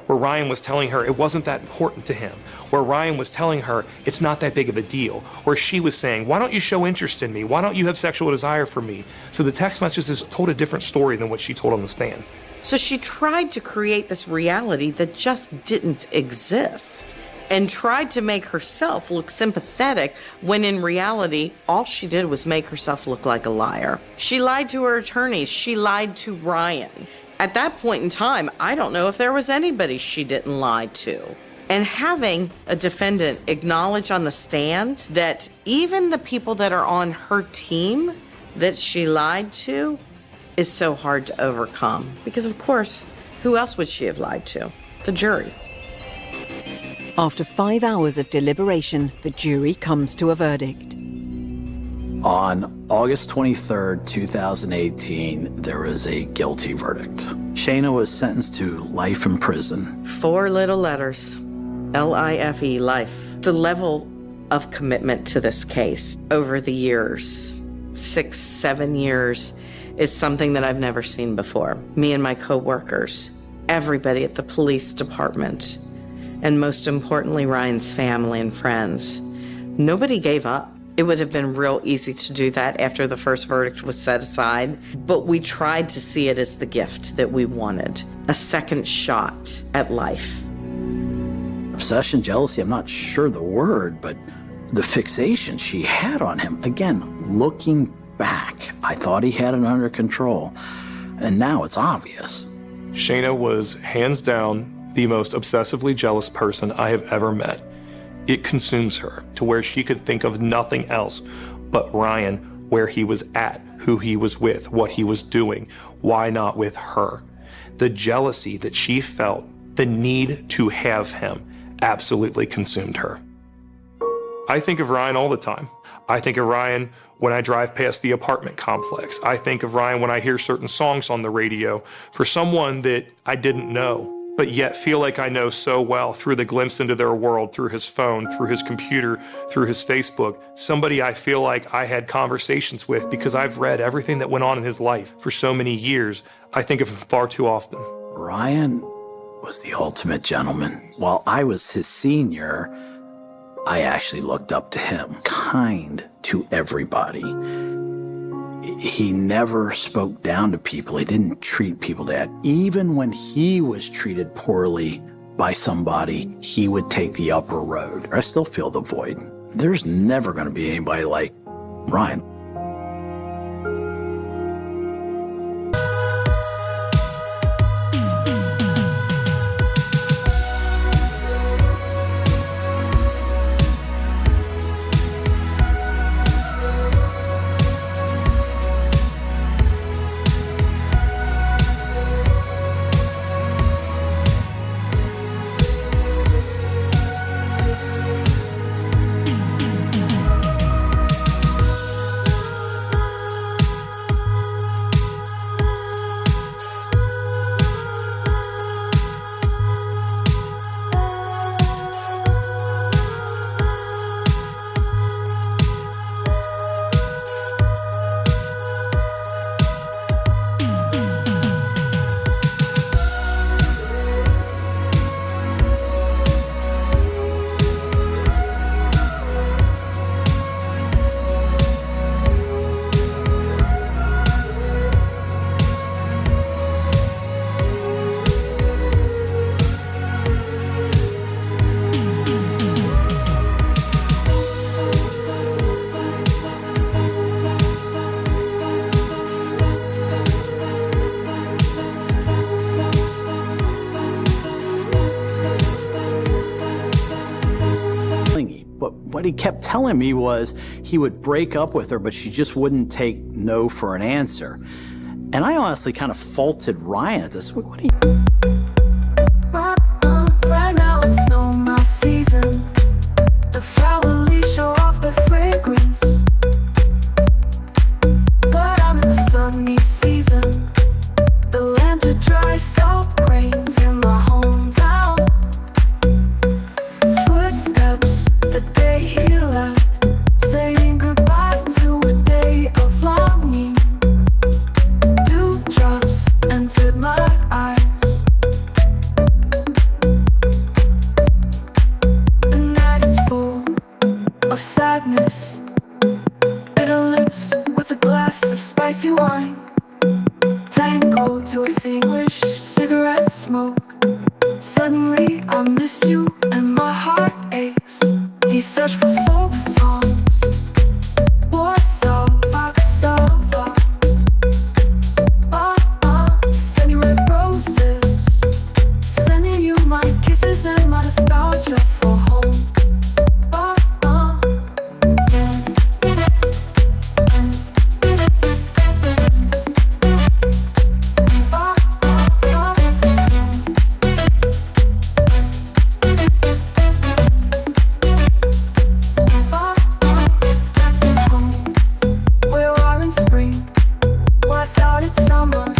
[SPEAKER 6] where Ryan was telling her it wasn't that important to him, where Ryan was telling her it's not that big of a deal, where she was saying, why don't you show interest in me? Why don't you have sexual desire for me? So the text messages told a different story than what she told on the stand.
[SPEAKER 5] So she tried to create this reality that just didn't exist. and tried to make herself look sympathetic when in reality, all she did was make herself look like a liar. She lied to her attorneys. She lied to Ryan. At that point in time, I don't know if there was anybody she didn't lie to. And having a defendant acknowledge on the stand that even the people that are on her team that she lied to is so hard to overcome. Because, of course, who else would she have lied to? The jury.
[SPEAKER 1] After 5 hours of deliberation, the jury comes to a verdict.
[SPEAKER 8] On August 23rd, 2018, there was a guilty verdict. Shayna was sentenced to life in prison.
[SPEAKER 5] 4 little letters. L-I-F-E, life. The level of commitment to this case over the years, 6, 7 years, is something that I've never seen before. Me and my coworkers, everybody at the police department, and most importantly, Ryan's family and friends. Nobody gave up. It would have been real easy to do that after the first verdict was set aside, but we tried to see it as the gift that we wanted, a second shot at life.
[SPEAKER 8] Obsession, jealousy, I'm not sure the word, but the fixation she had on him. Again, looking back, I thought he had it under control, and now it's obvious.
[SPEAKER 6] Shayna was hands down the most obsessively jealous person I have ever met. It consumes her to where she could think of nothing else but Ryan, where he was at, who he was with, what he was doing, why not with her. The jealousy that she felt, the need to have him, absolutely consumed her. I think of Ryan all the time. I think of Ryan when I drive past the apartment complex. I think of Ryan when I hear certain songs on the radio for someone that I didn't know, but yet feel like I know so well through the glimpse into their world, through his phone, through his computer, through his Facebook. Somebody I feel like I had conversations with because I've read everything that went on in his life for so many years. I think of him far too often.
[SPEAKER 8] Ryan was the ultimate gentleman. While I was his senior, I actually looked up to him. Kind to everybody. He never spoke down to people. He didn't treat people bad. Even when he was treated poorly by somebody, he would take the upper road. I still feel the void. There's never going to be anybody like Ryan. What he kept telling me was he would break up with her, but she just wouldn't take no for an answer. And I honestly kind of faulted Ryan at this. What do you...
[SPEAKER 10] Right now it's snow melt season. The flower leaves show off their fragrance. But I'm in the sunny season. The land to dry salt grains in my hometown. Footsteps the day he left, saying goodbye to a day of longing. Dewdrops entered my eyes. Of sadness, bitter lips with a glass of spicy wine. Tango to extinguish cigarette smoke. Suddenly I miss you and my heart search for folk songs. Warsaw, Warsaw. Send you red roses, sending you my kisses and my nostalgia for home. We are in spring, where I started summer,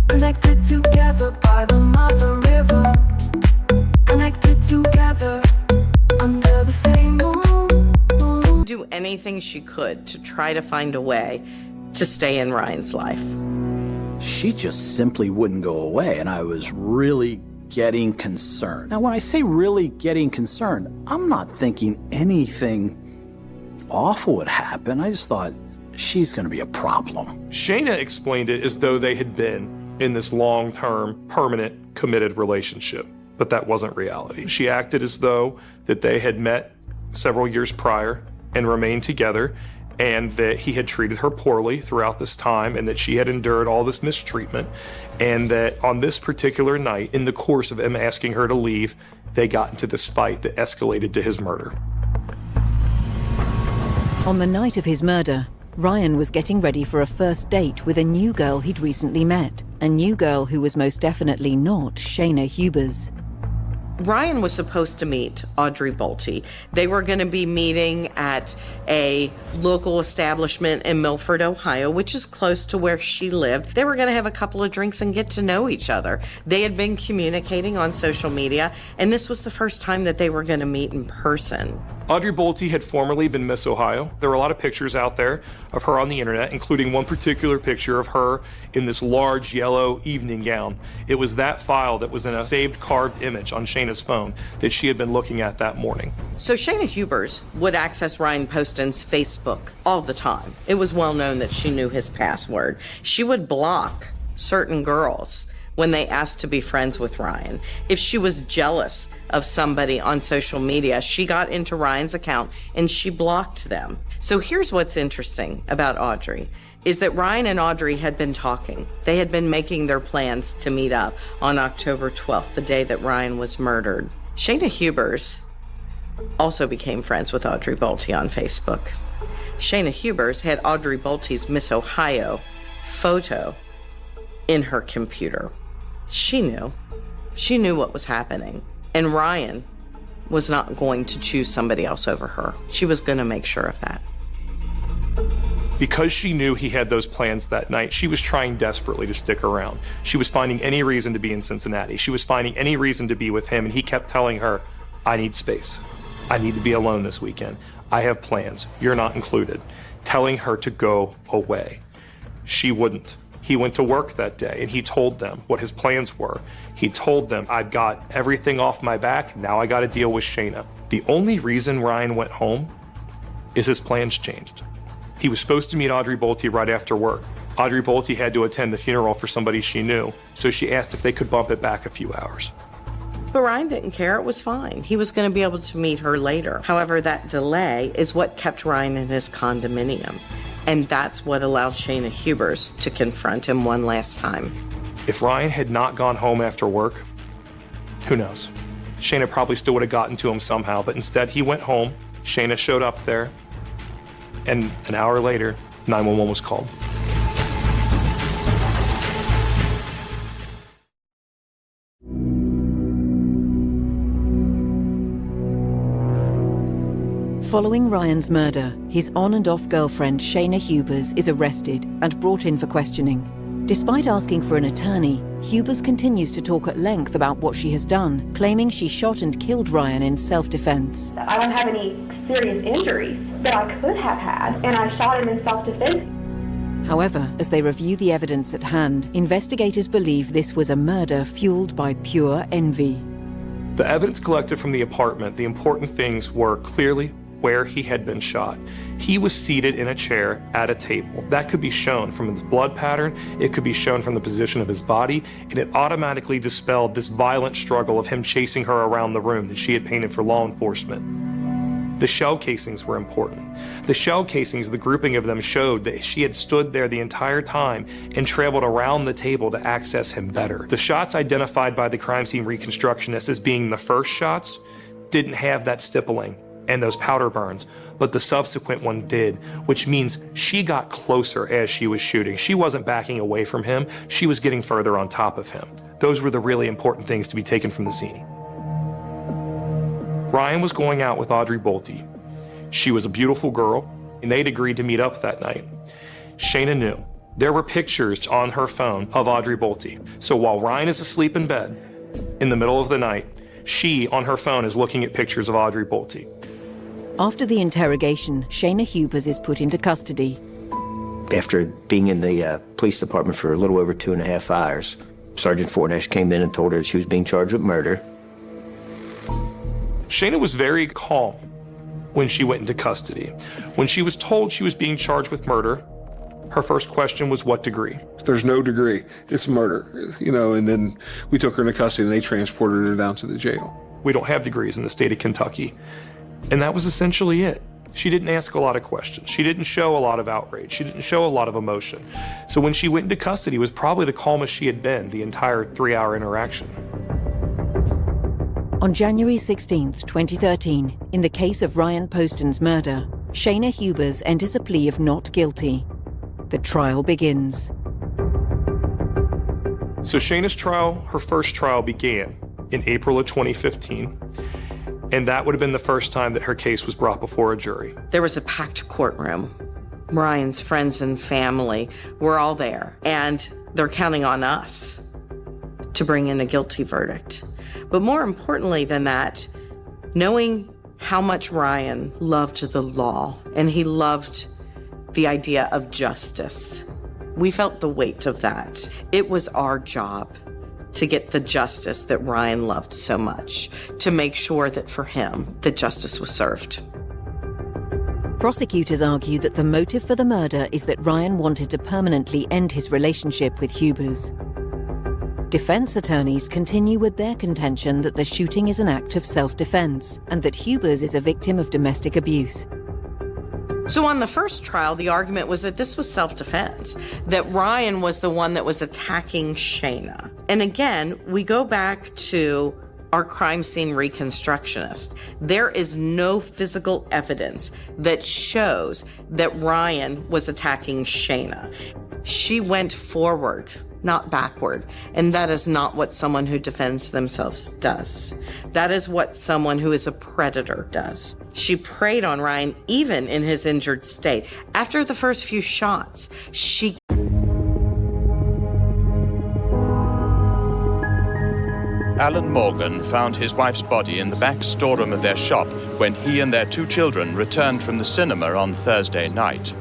[SPEAKER 10] connected together by the mother river, connected together under the same moon.
[SPEAKER 5] Do anything she could to try to find a way to stay in Ryan's life.
[SPEAKER 8] She just simply wouldn't go away, and I was really getting concerned. Now, when I say really getting concerned, I'm not thinking anything awful would happen. I just thought, she's going to be a problem.
[SPEAKER 6] Shayna explained it as though they had been in this long-term, permanent, committed relationship, but that wasn't reality. She acted as though that they had met several years prior and remained together, and that he had treated her poorly throughout this time, and that she had endured all this mistreatment, and that on this particular night, in the course of him asking her to leave, they got into this fight that escalated to his murder.
[SPEAKER 1] On the night of his murder, Ryan was getting ready for a first date with a new girl he'd recently met. A new girl who was most definitely not Shayna Hubers.
[SPEAKER 5] Ryan was supposed to meet Audrey Bolte. They were going to be meeting at a local establishment in Milford, Ohio, which is close to where she lived. They were going to have a couple of drinks and get to know each other. They had been communicating on social media, and this was the first time that they were going to meet in person.
[SPEAKER 6] Audrey Bolte had formerly been Miss Ohio. There were a lot of pictures out there of her on the internet, including one particular picture of her in this large yellow evening gown. It was that file that was in a saved carved image on Shayna's phone that she had been looking at that morning.
[SPEAKER 5] So Shayna Hubers would access Ryan Poston's Facebook all the time. It was well known that she knew his password. She would block certain girls when they asked to be friends with Ryan. If she was jealous of somebody on social media, she got into Ryan's account and she blocked them. So here's what's interesting about Audrey, is that Ryan and Audrey had been talking. They had been making their plans to meet up on October 12th, the day that Ryan was murdered. Shayna Hubers also became friends with Audrey Bolte on Facebook. Shayna Hubers had Audrey Bolte's Miss Ohio photo in her computer. She knew what was happening. And Ryan was not going to choose somebody else over her. She was going to make sure of that.
[SPEAKER 6] Because she knew he had those plans that night, she was trying desperately to stick around. She was finding any reason to be in Cincinnati. She was finding any reason to be with him, and he kept telling her, I need space. I need to be alone this weekend. I have plans. You're not included. Telling her to go away. She wouldn't. He went to work that day, and he told them what his plans were. He told them, I've got everything off my back, now I got to deal with Shayna. The only reason Ryan went home is his plans changed. He was supposed to meet Audrey Bolte right after work. Audrey Bolte had to attend the funeral for somebody she knew, so she asked if they could bump it back a few hours.
[SPEAKER 5] But Ryan didn't care. It was fine. He was going to be able to meet her later. However, that delay is what kept Ryan in his condominium. And that's what allowed Shayna Hubers to confront him one last time.
[SPEAKER 6] If Ryan had not gone home after work, who knows? Shayna probably still would have gotten to him somehow, but instead he went home, Shayna showed up there, and an hour later, 911 was called.
[SPEAKER 1] Following Ryan's murder, his on and off girlfriend Shayna Hubers is arrested and brought in for questioning. Despite asking for an attorney, Hubers continues to talk at length about what she has done, claiming she shot and killed Ryan in self-defense.
[SPEAKER 3] I don't have any serious injuries that I could have had, and I shot him in self-defense.
[SPEAKER 1] However, as they review the evidence at hand, investigators believe this was a murder fueled by pure envy.
[SPEAKER 6] The evidence collected from the apartment, the important things were clearly where he had been shot. He was seated in a chair at a table. That could be shown from his blood pattern, it could be shown from the position of his body, and it automatically dispelled this violent struggle of him chasing her around the room that she had painted for law enforcement. The shell casings were important. The shell casings, the grouping of them, showed that she had stood there the entire time and traveled around the table to access him better. The shots identified by the crime scene reconstructionist as being the first shots didn't have that stippling and those powder burns, but the subsequent one did, which means she got closer as she was shooting. She wasn't backing away from him, she was getting further on top of him. Those were the really important things to be taken from the scene. Ryan was going out with Audrey Bolte. She was a beautiful girl, and they'd agreed to meet up that night. Shayna knew. There were pictures on her phone of Audrey Bolte. So while Ryan is asleep in bed, in the middle of the night, she, on her phone, is looking at pictures of Audrey Bolte.
[SPEAKER 1] After the interrogation, Shayna Hubers is put into custody.
[SPEAKER 7] After being in the police department for a little over 2.5 hours, Sergeant Fornash came in and told her that she was being charged with murder.
[SPEAKER 6] Shayna was very calm when she went into custody. When she was told she was being charged with murder, her first question was, what degree?
[SPEAKER 4] There's no degree. It's murder, you know, and then we took her into custody and they transported her down to the jail.
[SPEAKER 6] We don't have degrees in the state of Kentucky. And that was essentially it. She didn't ask a lot of questions. She didn't show a lot of outrage. She didn't show a lot of emotion. So when she went into custody, it was probably the calmest she had been the entire 3-hour interaction.
[SPEAKER 1] On January 16th, 2013, in the case of Ryan Poston's murder, Shayna Hubers enters a plea of not guilty. The trial begins.
[SPEAKER 6] So Shayna's trial, her first trial, began in April of 2015. And that would have been the first time that her case was brought before a jury.
[SPEAKER 5] There was a packed courtroom. Ryan's friends and family were all there, and they're counting on us to bring in a guilty verdict. But more importantly than that, knowing how much Ryan loved the law and he loved the idea of justice, we felt the weight of that. It was our job to get the justice that Ryan loved so much, to make sure that for him, the justice was served.
[SPEAKER 1] Prosecutors argue that the motive for the murder is that Ryan wanted to permanently end his relationship with Hubers. Defense attorneys continue with their contention that the shooting is an act of self-defense and that Hubers is a victim of domestic abuse.
[SPEAKER 5] So on the first trial, the argument was that this was self-defense, that Ryan was the one that was attacking Shayna. And again, we go back to our crime scene reconstructionist. There is no physical evidence that shows that Ryan was attacking Shayna. She went forward, not backward. And that is not what someone who defends themselves does. That is what someone who is a predator does. She preyed on Ryan even in his injured state. After the first few shots, she...
[SPEAKER 11] Alan Morgan found his wife's body in the back storeroom of their shop when he and their 2 children returned from the cinema on Thursday night.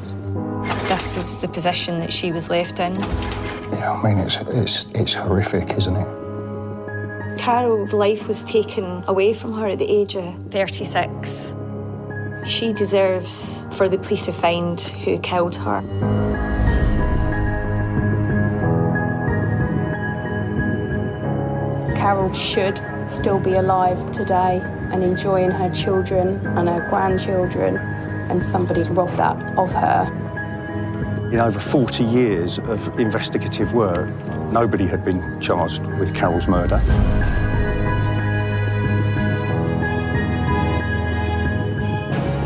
[SPEAKER 12] This is the position that she was left in.
[SPEAKER 13] Yeah, I mean, it's horrific, isn't it?
[SPEAKER 12] Carol's life was taken away from her at the age of 36. She deserves for the police to find who killed her.
[SPEAKER 14] Carol should still be alive today and enjoying her children and her grandchildren, and somebody's robbed that of her.
[SPEAKER 13] In over 40 years of investigative work, nobody had been charged with Carol's murder.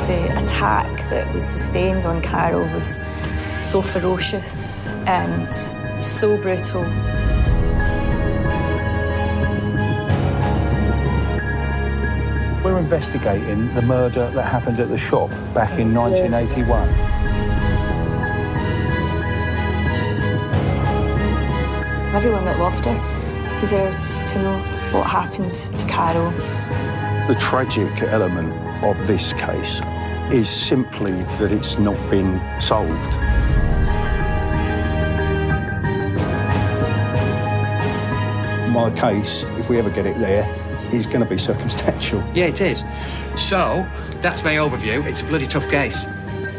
[SPEAKER 12] The attack that was sustained on Carol was so ferocious and so brutal.
[SPEAKER 13] We're investigating the murder that happened at the shop back in 1981.
[SPEAKER 12] Everyone that loved her deserves to know what happened to Carol.
[SPEAKER 13] The tragic element of this case is simply that it's not been solved. My case, if we ever get it there, is going to be circumstantial.
[SPEAKER 15] Yeah, it is. So, that's my overview. It's a bloody tough case.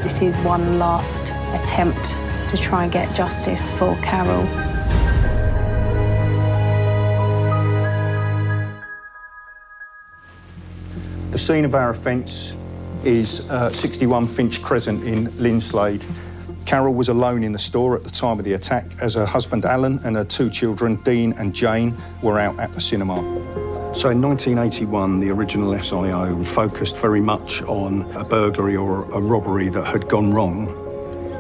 [SPEAKER 14] This is one last attempt to try and get justice for Carol.
[SPEAKER 13] The scene of our offence is 61 Finch Crescent in Linslade. Carol was alone in the store at the time of the attack as her husband Alan and her 2 children, Dean and Jane, were out at the cinema. So in 1981, the original SIO focused very much on a burglary or a robbery that had gone wrong.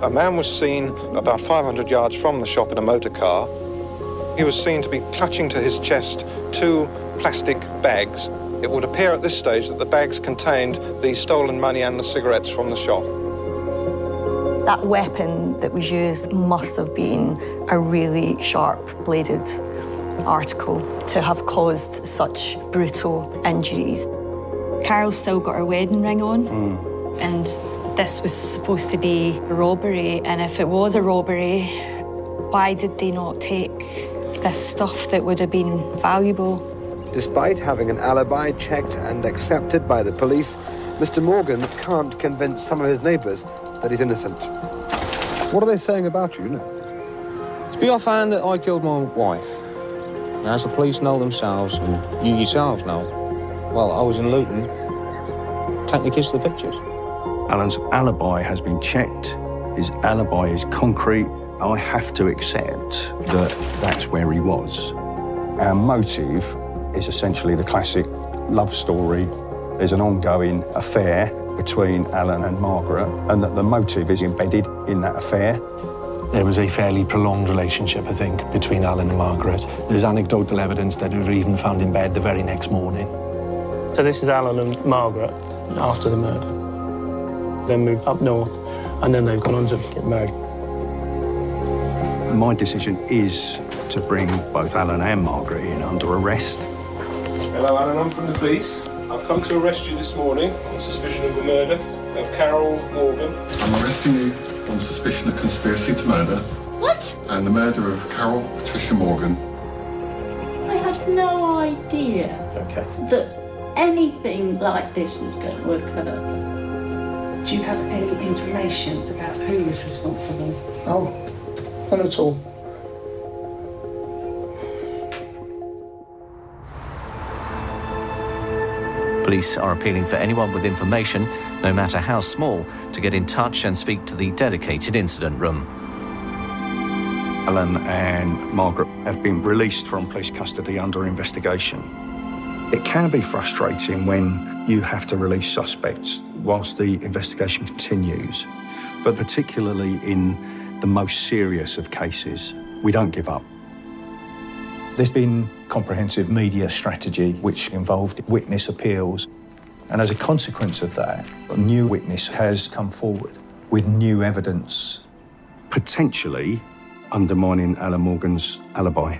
[SPEAKER 16] A man was seen about 500 yards from the shop in a motor car. He was seen to be clutching to his chest 2 plastic bags. It would appear at this stage that the bags contained the stolen money and the cigarettes from the shop.
[SPEAKER 12] That weapon that was used must have been a really sharp-bladed article to have caused such brutal injuries. Carol's still got her wedding ring on, and this was supposed to be a robbery, and if it was a robbery, why did they not take this stuff that would have been valuable?
[SPEAKER 17] Despite having an alibi checked and accepted by the police, Mr. Morgan can't convince some of his neighbours that he's innocent.
[SPEAKER 18] What are they saying about you, To be offhand that I killed my wife. And as the police know themselves, and you yourselves know, well, I was in Luton, taking the kids to the pictures.
[SPEAKER 13] Alan's alibi has been checked. His alibi is concrete. I have to accept that that's where he was. Our motive is essentially the classic love story. There's an ongoing affair between Alan and Margaret, and that the motive is embedded in that affair.
[SPEAKER 19] There was a fairly prolonged relationship, I think, between Alan and Margaret. There's anecdotal evidence that they were even found in bed the very next morning.
[SPEAKER 20] So this is Alan and Margaret after the murder. Then moved up north, and then they've gone on to get married.
[SPEAKER 13] My decision is to bring both Alan and Margaret in under arrest.
[SPEAKER 9] Hello, Alan. I'm from the police. I've come to arrest you this morning on suspicion of the murder of Carol Morgan.
[SPEAKER 21] I'm arresting you on suspicion of conspiracy to murder.
[SPEAKER 22] What?
[SPEAKER 21] And the murder of Carol Patricia Morgan.
[SPEAKER 22] I had no idea that anything like this was going to occur.
[SPEAKER 23] Do you have any information about who was responsible?
[SPEAKER 18] Oh, none at all.
[SPEAKER 24] Police are appealing for anyone with information, no matter how small, to get in touch and speak to the dedicated incident room.
[SPEAKER 13] Alan and Margaret have been released from police custody under investigation. It can be frustrating when you have to release suspects whilst the investigation continues, but particularly in the most serious of cases, we don't give up. There's been comprehensive media strategy which involved witness appeals, and as a consequence of that, a new witness has come forward with new evidence, potentially undermining Alan Morgan's alibi.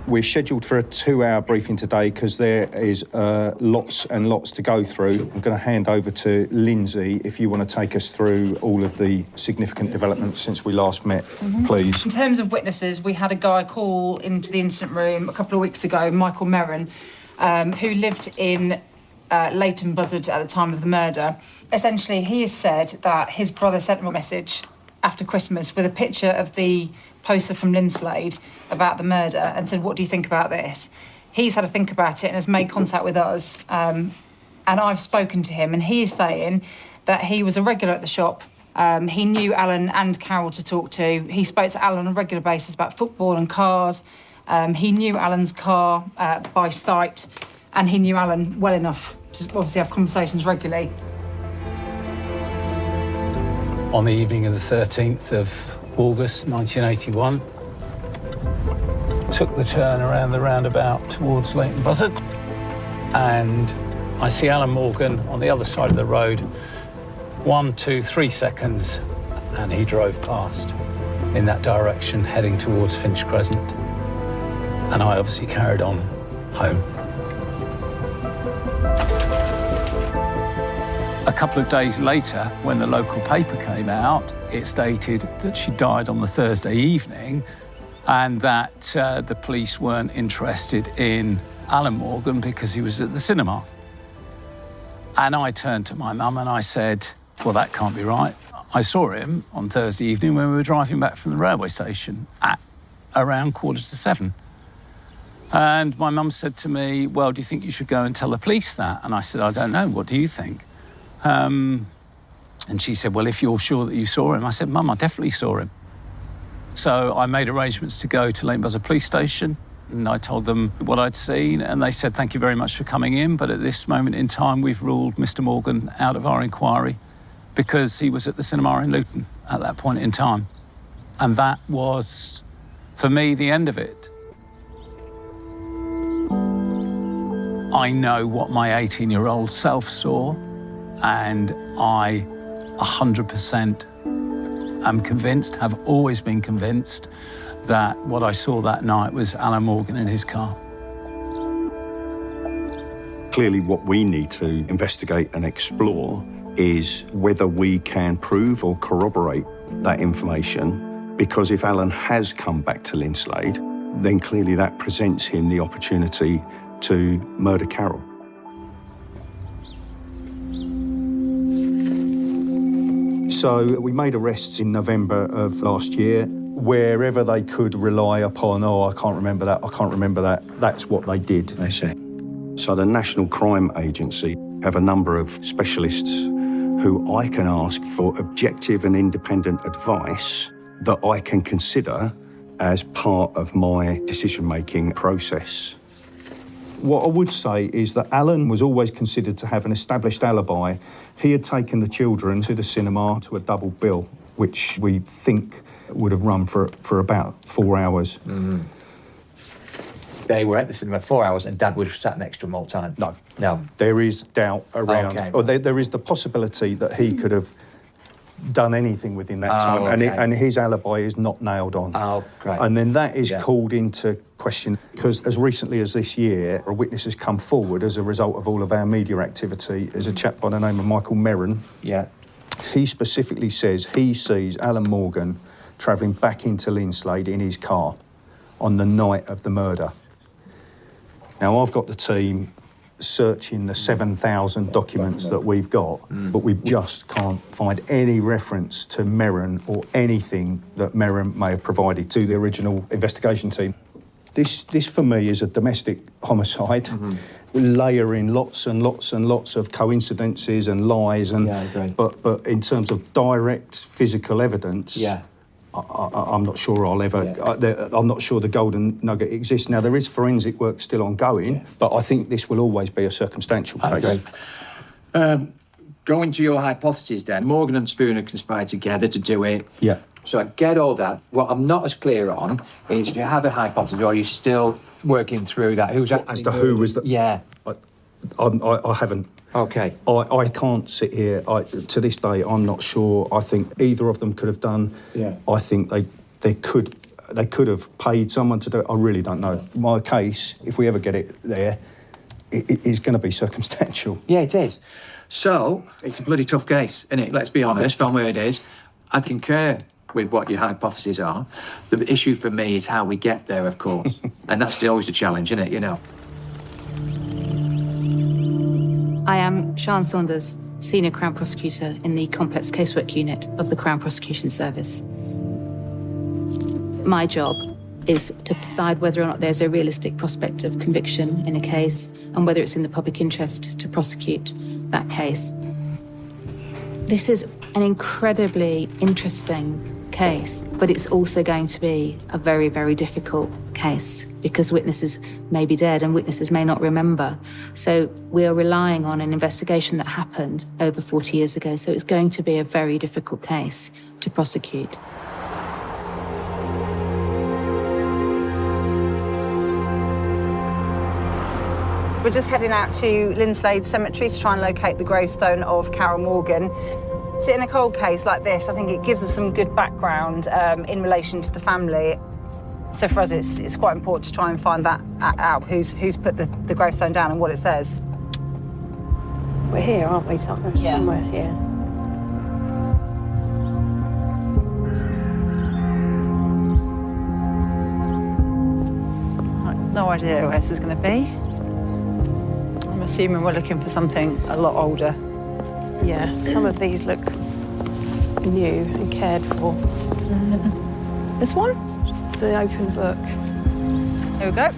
[SPEAKER 13] We're scheduled for a 2-hour briefing today because there is lots and lots to go through. I'm going to hand over to Lindsay if you want to take us through all of the significant developments since we last met, please.
[SPEAKER 25] In terms of witnesses, we had a guy call into the incident room a couple of weeks ago, Michael Merrin, who lived in Leighton Buzzard at the time of the murder. Essentially, he has said that his brother sent him a message after Christmas with a picture of the poster from Linslade about the murder and said, what do you think about this? He's had a think about it and has made contact with us. And I've spoken to him, and he is saying that he was a regular at the shop. He knew Alan and Carol to talk to. He spoke to Alan on a regular basis about football and cars. He knew Alan's car by sight, and he knew Alan well enough to obviously have conversations regularly.
[SPEAKER 26] On the evening of the 13th of August 1981, took the turn around the roundabout towards Leighton Buzzard, and I see Alan Morgan on the other side of the road. 1, 2, 3 seconds, and he drove past in that direction, heading towards Finch Crescent. And I obviously carried on home. A couple of days later, when the local paper came out, it stated that she died on the Thursday evening and that the police weren't interested in Alan Morgan because he was at the cinema. And I turned to my mum and I said, well, that can't be right. I saw him on Thursday evening when we were driving back from the railway station at around 6:45. And my mum said to me, well, do you think you should go and tell the police that? And I said, I don't know. What do you think? And she said, well, if you're sure that you saw him. I said, Mum, I definitely saw him. So I made arrangements to go to Leighton Buzzard Police Station, and I told them what I'd seen, and they said, thank you very much for coming in, but at this moment in time, we've ruled Mr. Morgan out of our inquiry because he was at the cinema in Luton at that point in time. And that was, for me, the end of it. I know what my 18-year-old self saw, and I 100% am convinced, have always been convinced, that what I saw that night was Alan Morgan in his car.
[SPEAKER 13] Clearly, what we need to investigate and explore is whether we can prove or corroborate that information, because if Alan has come back to Linslade, then clearly that presents him the opportunity to murder Carol. So we made arrests in November of last year. Wherever they could rely upon, oh, I can't remember that, that's what they did.
[SPEAKER 2] I see.
[SPEAKER 13] So the National Crime Agency have a number of specialists who I can ask for objective and independent advice that I can consider as part of my decision-making process. What I would say is that Alan was always considered to have an established alibi. He had taken the children to the cinema to a double bill, which we think would have run for about 4 hours.
[SPEAKER 2] Mm-hmm. They were at the cinema 4 hours and Dad would have sat next to him all the time?
[SPEAKER 13] No.
[SPEAKER 2] No.
[SPEAKER 13] There is doubt around,
[SPEAKER 2] okay.
[SPEAKER 13] or there is the possibility that he could have done anything within that time,
[SPEAKER 2] okay.
[SPEAKER 13] and his alibi is not nailed on.
[SPEAKER 2] Oh, great.
[SPEAKER 13] And then that is called into question, because as recently as this year, a witness has come forward as a result of all of our media activity. There's a chap by the name of Michael Merrin.
[SPEAKER 2] Yeah.
[SPEAKER 13] He specifically says he sees Alan Morgan travelling back into Linslade in his car on the night of the murder. Now, I've got the team searching the 7,000 documents that we've got, but we just can't find any reference to Merrin or anything that Merrin may have provided to the original investigation team. This for me is a domestic homicide, layering lots and lots and lots of coincidences and lies, and but in terms of direct physical evidence, I'm not sure I'll ever. I'm not sure the golden nugget exists. Now, there is forensic work still ongoing, but I think this will always be a circumstantial case.
[SPEAKER 2] Going to your hypothesis then, Morgan and Spooner conspired together to do it.
[SPEAKER 13] Yeah.
[SPEAKER 2] So I get all that. What I'm not as clear on is, do you have a hypothesis or are you still working through that? Who's actually...
[SPEAKER 13] As to who was the...
[SPEAKER 2] Yeah.
[SPEAKER 13] I haven't.
[SPEAKER 2] Okay.
[SPEAKER 13] I can't sit here. To this day, I'm not sure. I think either of them could have done.
[SPEAKER 2] Yeah.
[SPEAKER 13] I think they could have paid someone to do it. I really don't know. My case, if we ever get it there, it is going to be circumstantial.
[SPEAKER 2] Yeah, it is. So, it's a bloody tough case, isn't it? Let's be honest on where it is. I concur with what your hypotheses are. The issue for me is how we get there, of course. And that's always the challenge, isn't it, you know?
[SPEAKER 3] I am Sian Saunders, Senior Crown Prosecutor in the Complex Casework Unit of the Crown Prosecution Service. My job is to decide whether or not there's a realistic prospect of conviction in a case and whether it's in the public interest to prosecute that case. This is an incredibly interesting case, but it's also going to be a very, very difficult case because witnesses may be dead and witnesses may not remember. So we are relying on an investigation that happened over 40 years ago. So it's going to be a very difficult case to prosecute.
[SPEAKER 4] We're just heading out to Linslade Cemetery to try and locate the gravestone of Carol Morgan. So in a cold case like this, I think it gives us some good background in relation to the family. So for us, it's quite important to try and find that out, who's put the gravestone down and what it says.
[SPEAKER 23] We're here, aren't we? Somewhere here.
[SPEAKER 4] No idea where this is going to be. I'm assuming we're looking for something a lot older.
[SPEAKER 23] Yeah, some of these look new and cared for.
[SPEAKER 4] This one?
[SPEAKER 23] The open book.
[SPEAKER 4] Here we go.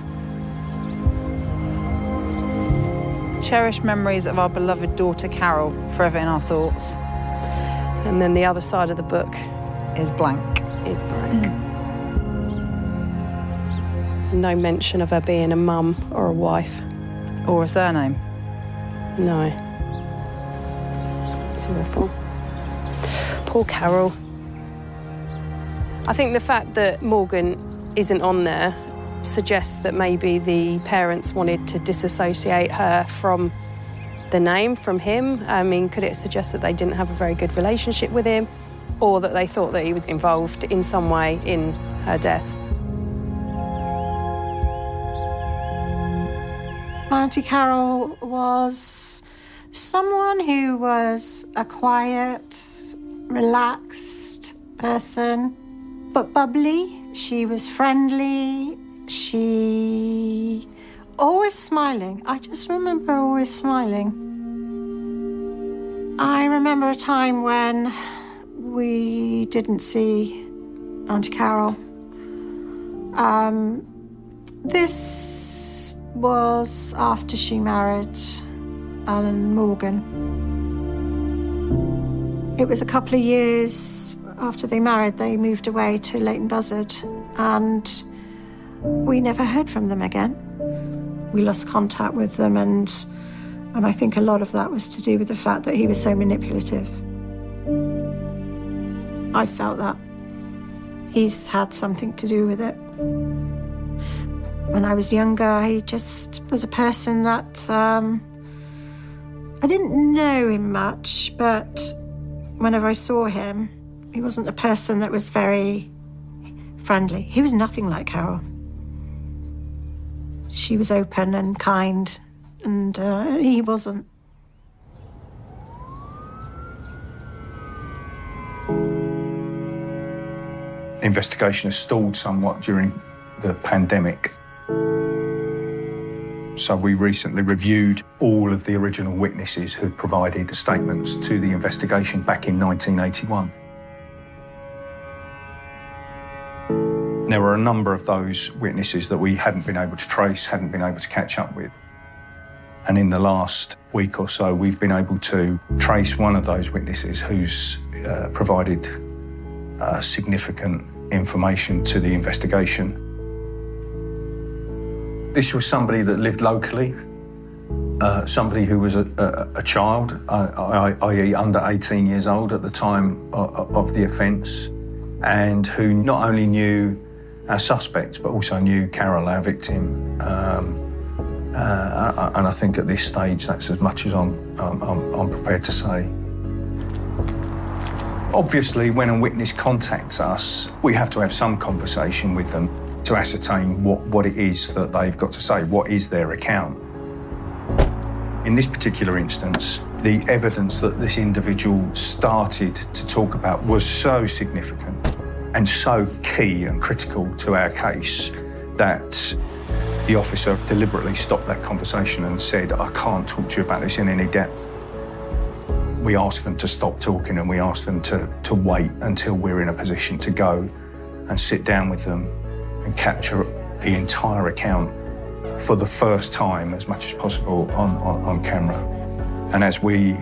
[SPEAKER 4] cherished memories of our beloved daughter Carol, forever in our thoughts.
[SPEAKER 23] And then the other side of the book
[SPEAKER 4] is blank.
[SPEAKER 23] Is blank. No mention of her being a mum or a wife.
[SPEAKER 4] Or a surname.
[SPEAKER 23] No. It's awful. Poor Carol. I think the fact that Morgan isn't on there suggests that maybe the parents wanted to disassociate her from the name, from him. I mean, could it suggest that they didn't have a very good relationship with him, or that they thought that he was involved in some way in her death?
[SPEAKER 1] Auntie Carol was someone who was a quiet, relaxed person, but bubbly. She was friendly. She always smiling. I just remember her always smiling. I remember a time when we didn't see Auntie Carol. This was after she married Alan Morgan. It was a couple of years after they married. They moved away to Leighton Buzzard, and we never heard from them again. We lost contact with them, and I think a lot of that was to do with the fact that he was so manipulative. I felt that he's had something to do with it. When I was younger, he just was a person that I didn't know him much, but whenever I saw him, he wasn't a person that was very friendly. He was nothing like Carol. She was open and kind, and he wasn't.
[SPEAKER 13] The investigation has stalled somewhat during the pandemic. So we recently reviewed all of the original witnesses who provided statements to the investigation back in 1981. There were a number of those witnesses that we hadn't been able to trace, hadn't been able to catch up with. And in the last week or so, we've been able to trace one of those witnesses who's provided significant information to the investigation. This was somebody that lived locally, somebody who was a child, i.e. under 18 years old at the time of the offence, and who not only knew our suspects, but also knew Carol, our victim. And I think at this stage, that's as much as I'm prepared to say. Obviously, when a witness contacts us, we have to have some conversation with them to ascertain what it is that they've got to say, what is their account. In this particular instance, the evidence that this individual started to talk about was so significant and so key and critical to our case that the officer deliberately stopped that conversation and said, I can't talk to you about this in any depth. We asked them to stop talking, and we asked them to wait until we're in a position to go and sit down with them and capture the entire account for the first time as much as possible on camera. And as we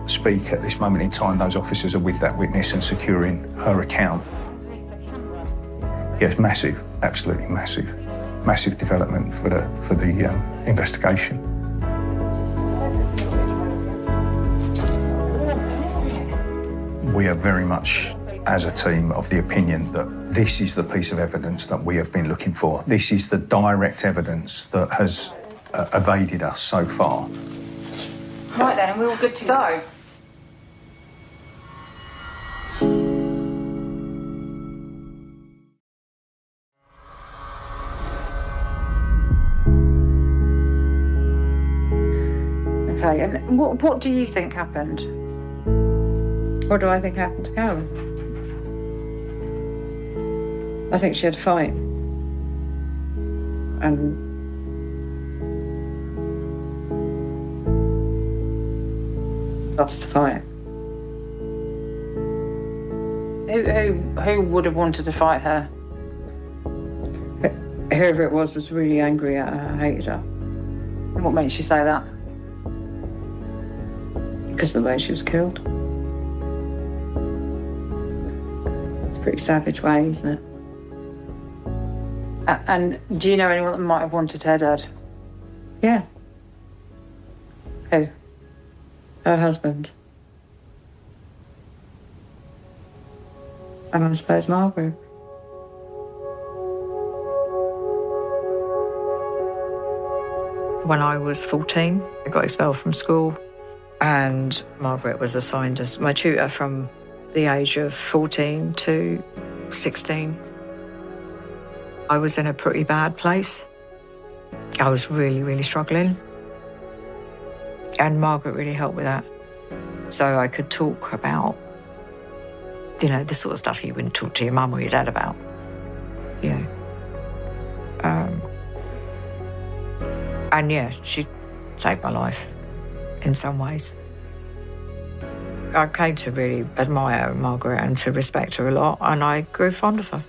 [SPEAKER 13] speak at this moment in time, those officers are with that witness and securing her account. Yes, massive, absolutely massive. Massive development for the investigation. We are very much, as a team, of the opinion that this is the piece of evidence that we have been looking for. This is the direct evidence that has evaded us so far.
[SPEAKER 4] Right then, and we're all good to go. Okay, and what do you think happened?
[SPEAKER 5] What do I think happened to Carol? I think she had a fight. And lost the fight.
[SPEAKER 4] Who would have wanted to fight her?
[SPEAKER 5] Whoever it was really angry at her, hated her.
[SPEAKER 4] And what makes you say that?
[SPEAKER 5] Because of the way she was killed. It's a pretty savage way, isn't it? And do you know anyone that might have wanted her dead? Yeah. Who? Her husband. And I suppose Margaret.
[SPEAKER 6] When I was 14, I got expelled from school, and Margaret was assigned as my tutor from the age of 14 to 16. I was in a pretty bad place. I was really, really struggling. And Margaret really helped with that. So I could talk about, you know, the sort of stuff you wouldn't talk to your mum or your dad about, you know. And yeah, she saved my life in some ways. I came to really admire Margaret and to respect her a lot, and I grew fond of her.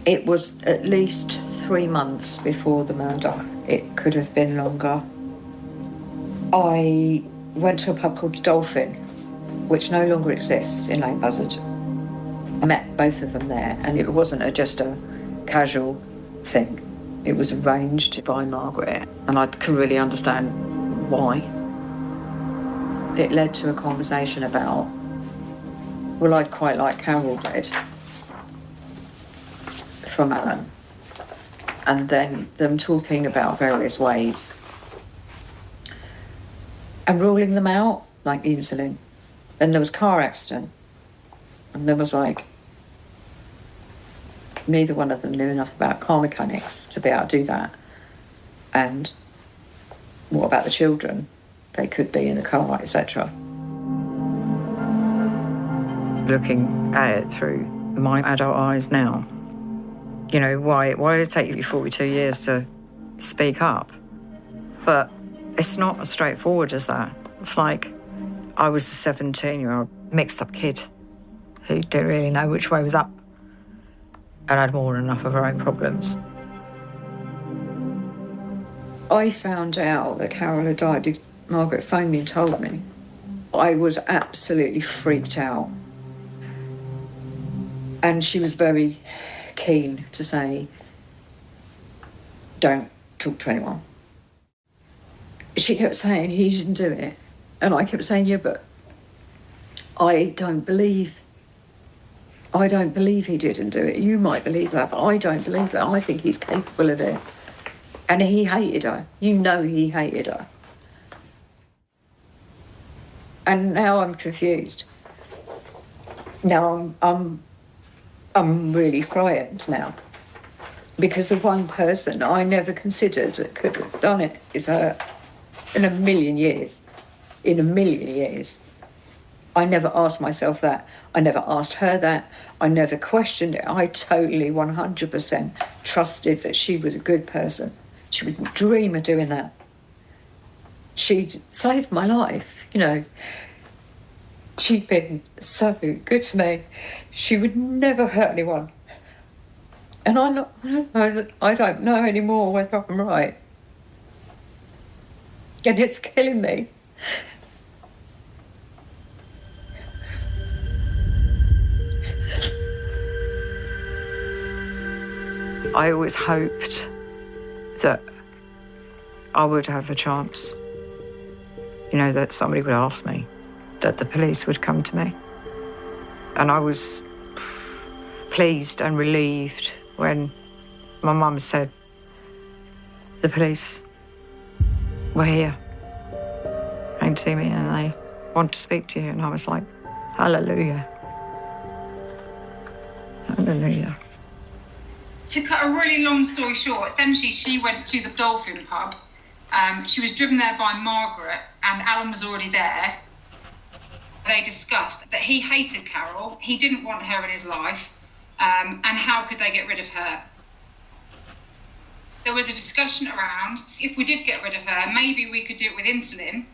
[SPEAKER 5] It was at least 3 months before the murder. It could have been longer. I went to a pub called Dolphin, which no longer exists in Lane Buzzard. I met both of them there, and it wasn't just a casual thing. It was arranged by Margaret, and I couldn't really understand why. It led to a conversation about, well, I'd quite like Carol dead, from Alan. And then them talking about various ways and ruling them out, like insulin. Then there was car accident, and there was like, neither one of them knew enough about car mechanics to be able to do that. And what about the children? They could be in the car, etc.
[SPEAKER 6] Looking at it through my adult eyes now, you know, why did it take you 42 years to speak up? But it's not as straightforward as that. It's like I was a 17-year-old mixed-up kid who didn't really know which way was up and had more than enough of her own problems.
[SPEAKER 5] I found out that Carol had died. Margaret phoned me and told me. I was absolutely freaked out. And she was very keen to say, don't talk to anyone. She kept saying he didn't do it. And I kept saying, yeah, but I don't believe he didn't do it. You might believe that, but I don't believe that. I think he's capable of it. And he hated her. You know he hated her. And now I'm confused. Now I'm really frightened now. Because the one person I never considered that could have done it is her. In a million years. I never asked myself that. I never asked her that. I never questioned it. I totally 100% trusted that she was a good person. She would dream of doing that. She saved my life, you know. She'd been so good to me. She would never hurt anyone. And I don't know anymore whether I'm right. And it's killing me.
[SPEAKER 6] I always hoped that I would have a chance, you know, that somebody would ask me, that the police would come to me. And I was pleased and relieved when my mum said, the police were here, came to see me and they want to speak to you. And I was like, hallelujah. Hallelujah.
[SPEAKER 25] To cut a really long story short, essentially she went to the Dolphin pub. She was driven there by Margaret and Alan was already there. They discussed that he hated Carol, he didn't want her in his life, and how could they get rid of her? There was a discussion around, if we did get rid of her, maybe we could do it with insulin.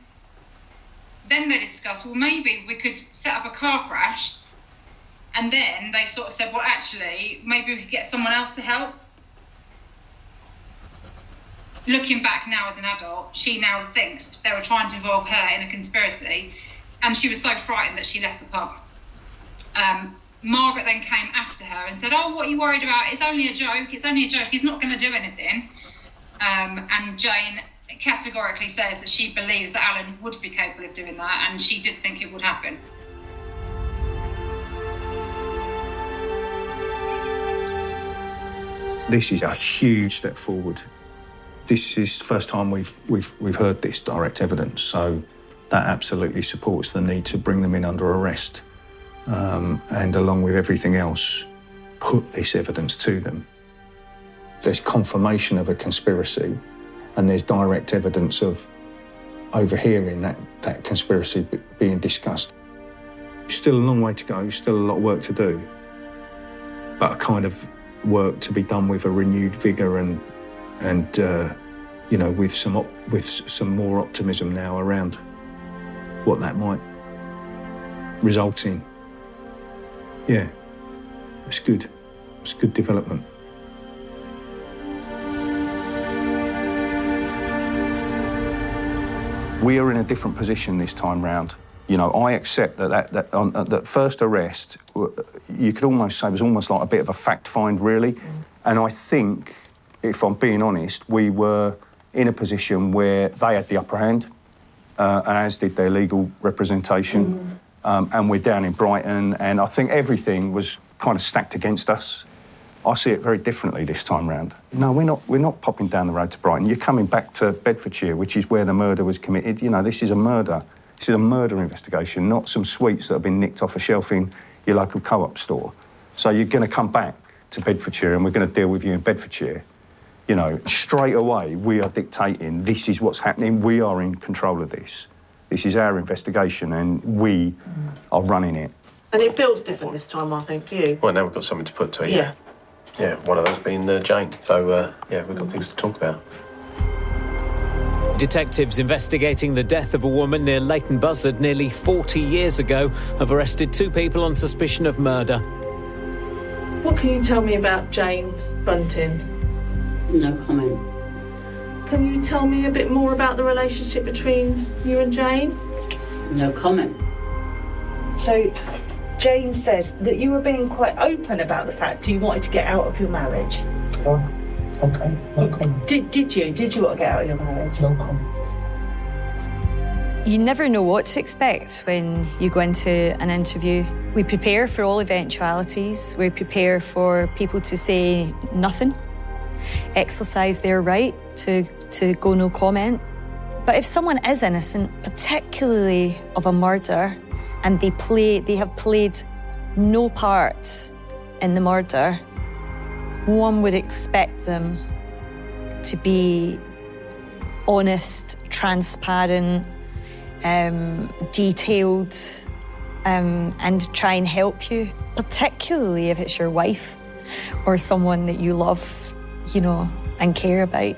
[SPEAKER 25] Then they discussed, well, maybe we could set up a car crash. And then they sort of said, well, actually, maybe we could get someone else to help. looking back now as an adult, she now thinks they were trying to involve her in a conspiracy, and she was so frightened that she left the pub. Margaret then came after her and said, "Oh, what are you worried about? It's only a joke. It's only a joke. He's not going to do anything." And Jane categorically says that she believes that Alan would be capable of doing that, and she did think it would happen.
[SPEAKER 13] This is a huge step forward. This is the first time we've heard this direct evidence, so that absolutely supports the need to bring them in under arrest, and along with everything else, put this evidence to them. There's confirmation of a conspiracy, and there's direct evidence of overhearing that conspiracy being discussed. Still a long way to go, still a lot of work to do, but a kind of work to be done with a renewed vigour and with some more optimism now around what that might result in. Yeah, it's good. It's good development. We are in a different position this time round. You know, I accept that first arrest, you could almost say was almost like a bit of a fact find, really. And I think, if I'm being honest, we were in a position where they had the upper hand, as did their legal representation. And we're down in Brighton, and I think everything was kind of stacked against us. I see it very differently this time round. No, we're not popping down the road to Brighton. You're coming back to Bedfordshire, which is where the murder was committed. You know, this is a murder. This is a murder investigation, not some sweets that have been nicked off a shelf in your local co-op store. So you're going to come back to Bedfordshire and we're going to deal with you in Bedfordshire. You know, straight away, we are dictating this is what's happening. We are in control of this. This is our investigation and we are running it.
[SPEAKER 7] And it feels different this time, I think, you.
[SPEAKER 8] Well, now we've got something to put to it.
[SPEAKER 7] Yeah.
[SPEAKER 8] Yeah, one of those being Jane. So, we've got things to talk about.
[SPEAKER 10] Detectives investigating the death of a woman near Leighton Buzzard nearly 40 years ago have arrested 2 people on suspicion of murder.
[SPEAKER 7] What can you tell me about Jane Bunting?
[SPEAKER 22] No comment.
[SPEAKER 7] Can you tell me a bit more about the relationship between you and Jane?
[SPEAKER 22] No comment.
[SPEAKER 7] So, Jane says that you were being quite open about the fact you wanted to get out of your marriage.
[SPEAKER 11] Oh, okay, no comment.
[SPEAKER 7] Did you? Did you want to get out of your marriage?
[SPEAKER 11] No comment.
[SPEAKER 12] You never know what to expect when you go into an interview. We prepare for all eventualities. We prepare for people to say nothing, exercise their right to go no comment. But if someone is innocent, particularly of a murder, and they have played no part in the murder, one would expect them to be honest, transparent, detailed, and try and help you, particularly if it's your wife or someone that you love, and care about.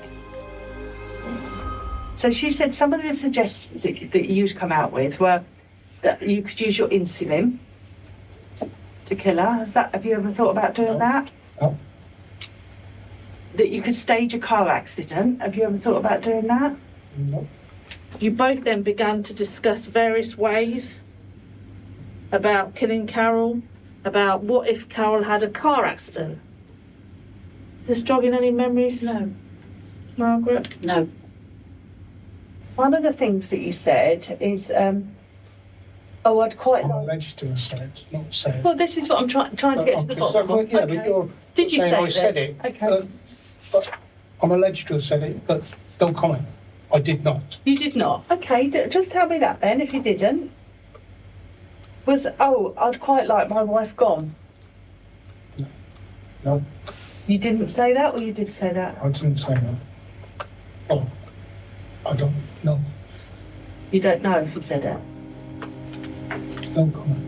[SPEAKER 7] So she said some of the suggestions that you'd come out with were that you could use your insulin to kill her. Have you ever thought about doing that?
[SPEAKER 11] No.
[SPEAKER 7] That you could stage a car accident. Have you ever thought about doing that?
[SPEAKER 11] No.
[SPEAKER 7] You both then began to discuss various ways about killing Carol, about what if Carol had a car accident. Is this jogging any memories?
[SPEAKER 22] No.
[SPEAKER 7] Margaret?
[SPEAKER 22] No.
[SPEAKER 7] One of the things that you said is, I'd quite
[SPEAKER 11] I'm
[SPEAKER 7] like...
[SPEAKER 11] alleged to have said, not said.
[SPEAKER 7] Well, this is what I'm trying to get to the bottom of.
[SPEAKER 11] Yeah, but you're
[SPEAKER 7] Did you
[SPEAKER 11] saying
[SPEAKER 7] say
[SPEAKER 11] I said it.
[SPEAKER 7] Okay.
[SPEAKER 11] But I'm alleged to have said it, but don't comment. I did not.
[SPEAKER 7] You did not? Okay, just tell me that then, if you didn't. I'd quite like my wife gone.
[SPEAKER 11] No.
[SPEAKER 7] You didn't say that, or you did say that?
[SPEAKER 11] I didn't say that. Oh, I don't know.
[SPEAKER 7] You don't know if you said it?
[SPEAKER 11] Don't comment.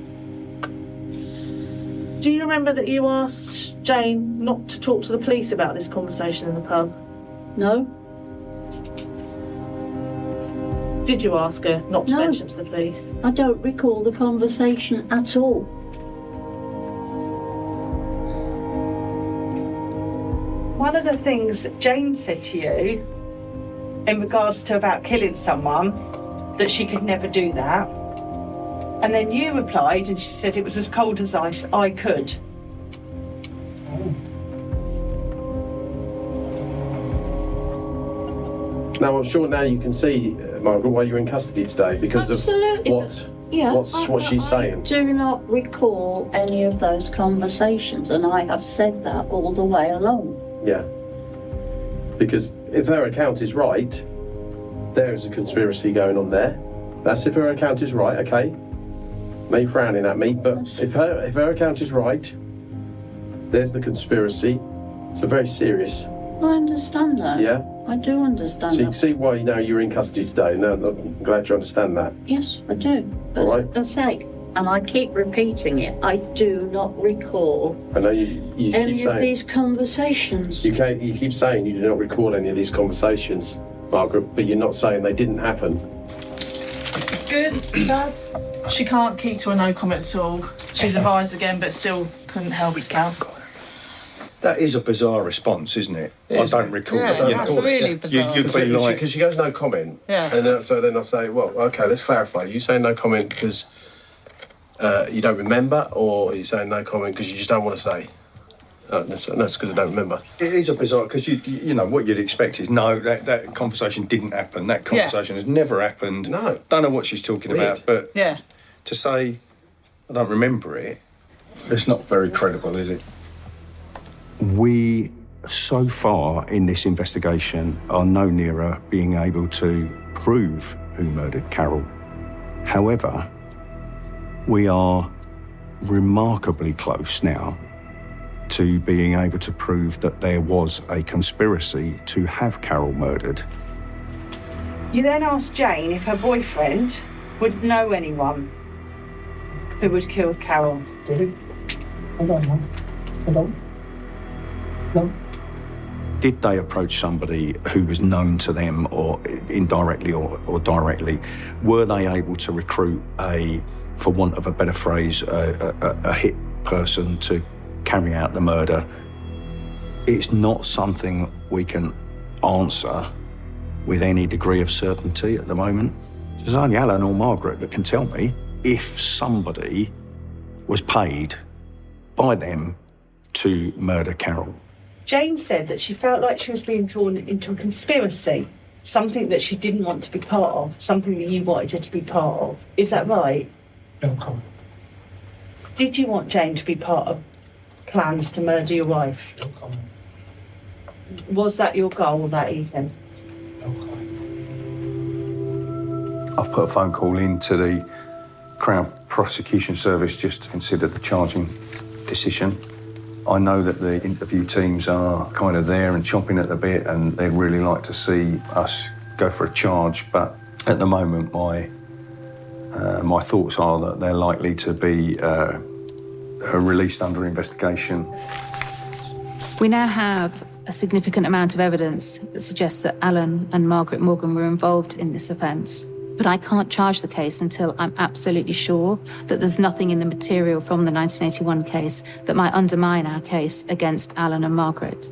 [SPEAKER 7] Do you remember that you asked Jane not to talk to the police about this conversation in the pub?
[SPEAKER 22] No.
[SPEAKER 7] Did you ask her not to
[SPEAKER 22] No.
[SPEAKER 7] mention to the police?
[SPEAKER 22] I don't recall the conversation at all.
[SPEAKER 7] One of the things that Jane said to you in regards to about killing someone, that she could never do that. And then you replied and she said it was as cold as ice, I could.
[SPEAKER 8] Now, I'm sure now you can see, Margaret, why you're in custody today, because
[SPEAKER 22] Absolutely,
[SPEAKER 8] of what,
[SPEAKER 22] Yeah,
[SPEAKER 8] what she's saying.
[SPEAKER 22] I do not recall any of those conversations, and I have said that all the way along.
[SPEAKER 8] Yeah. Because if her account is right, there is a conspiracy going on there. That's if her account is right, okay? Me frowning at me, but if her account is right, there's the conspiracy. It's a very serious.
[SPEAKER 22] I understand that.
[SPEAKER 8] Yeah?
[SPEAKER 22] I do understand
[SPEAKER 8] So you
[SPEAKER 22] that.
[SPEAKER 8] can see why now you're in custody today. Now, I'm glad you understand that.
[SPEAKER 22] Yes, I do. But
[SPEAKER 8] All right.
[SPEAKER 22] as I say, and I keep repeating it, I do not recall
[SPEAKER 8] I know you keep
[SPEAKER 22] any
[SPEAKER 8] saying.
[SPEAKER 22] of these conversations.
[SPEAKER 8] You keep saying you do not record any of these conversations, Margaret, but you're not saying they didn't happen.
[SPEAKER 7] Good, bad. She can't keep to a no comment at all. She's advised again, but still couldn't help itself.
[SPEAKER 13] That is a bizarre response, isn't it? I don't recall
[SPEAKER 7] Yeah,
[SPEAKER 13] that.
[SPEAKER 7] that's really bizarre.
[SPEAKER 13] You'd be like,
[SPEAKER 8] Because she goes no comment.
[SPEAKER 7] Yeah.
[SPEAKER 8] And so then I say, well, okay, let's clarify. You say no comment because you don't remember, or are you saying no comment because you just don't want to say? That's because I don't remember.
[SPEAKER 13] it is a bizarre, because you know what you'd expect is no, that conversation didn't happen. That conversation has never happened.
[SPEAKER 8] No.
[SPEAKER 13] Don't know what she's talking
[SPEAKER 8] Weird.
[SPEAKER 13] about, but
[SPEAKER 7] Yeah.
[SPEAKER 13] to say I don't remember it, it's not very credible, is it? We, so far in this investigation, are no nearer being able to prove who murdered Carol. However, we are remarkably close now to being able to prove that there was a conspiracy to have Carol murdered.
[SPEAKER 7] You then asked Jane if her boyfriend would know anyone who would kill Carol.
[SPEAKER 11] Did he? I don't know. I don't. No.
[SPEAKER 13] Did they approach somebody who was known to them, or indirectly or directly? Were they able to recruit for want of a better phrase, a hit person to carry out the murder? It's not something we can answer with any degree of certainty at the moment. There's only Alan or Margaret that can tell me if somebody was paid by them to murder Carol.
[SPEAKER 7] Jane said that she felt like she was being drawn into a conspiracy, something that she didn't want to be part of, something that you wanted her to be part of. Is that right?
[SPEAKER 11] No comment.
[SPEAKER 7] Did you want Jane to be part of plans to murder your wife?
[SPEAKER 11] No comment.
[SPEAKER 7] Was that your goal that evening?
[SPEAKER 11] No comment.
[SPEAKER 13] I've put a phone call into the Crown Prosecution Service just to consider the charging decision. I know that the interview teams are kind of there and chomping at the bit, and they'd really like to see us go for a charge, but at the moment my thoughts are that they're likely to be released under investigation.
[SPEAKER 3] We now have a significant amount of evidence that suggests that Alan and Margaret Morgan were involved in this offence. But I can't charge the case until I'm absolutely sure that there's nothing in the material from the 1981 case that might undermine our case against Alan and Margaret.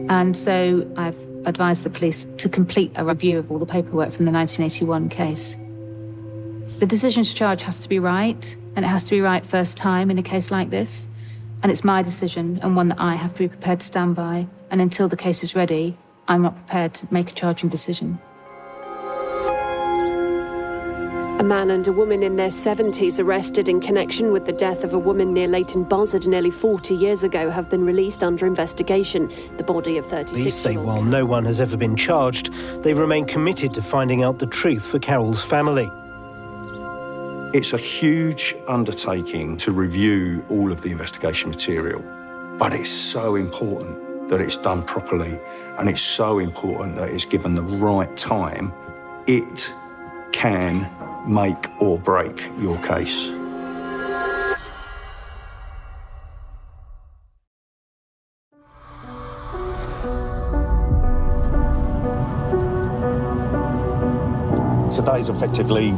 [SPEAKER 3] And so I've advised the police to complete a review of all the paperwork from the 1981 case. The decision to charge has to be right, and it has to be right first time in a case like this. And it's my decision, and one that I have to be prepared to stand by. And until the case is ready, I'm not prepared to make a charging decision.
[SPEAKER 14] A man and a woman in their 70s arrested in connection with the death of a woman near Leighton Buzzard nearly 40 years ago have been released under investigation. The body of 36-year-old...
[SPEAKER 15] Police say while no one has ever been charged, they remain committed to finding out the truth for Carol's family.
[SPEAKER 13] It's a huge undertaking to review all of the investigation material, but it's so important that it's done properly, and it's so important that it's given the right time. It can make or break your case. Today's effectively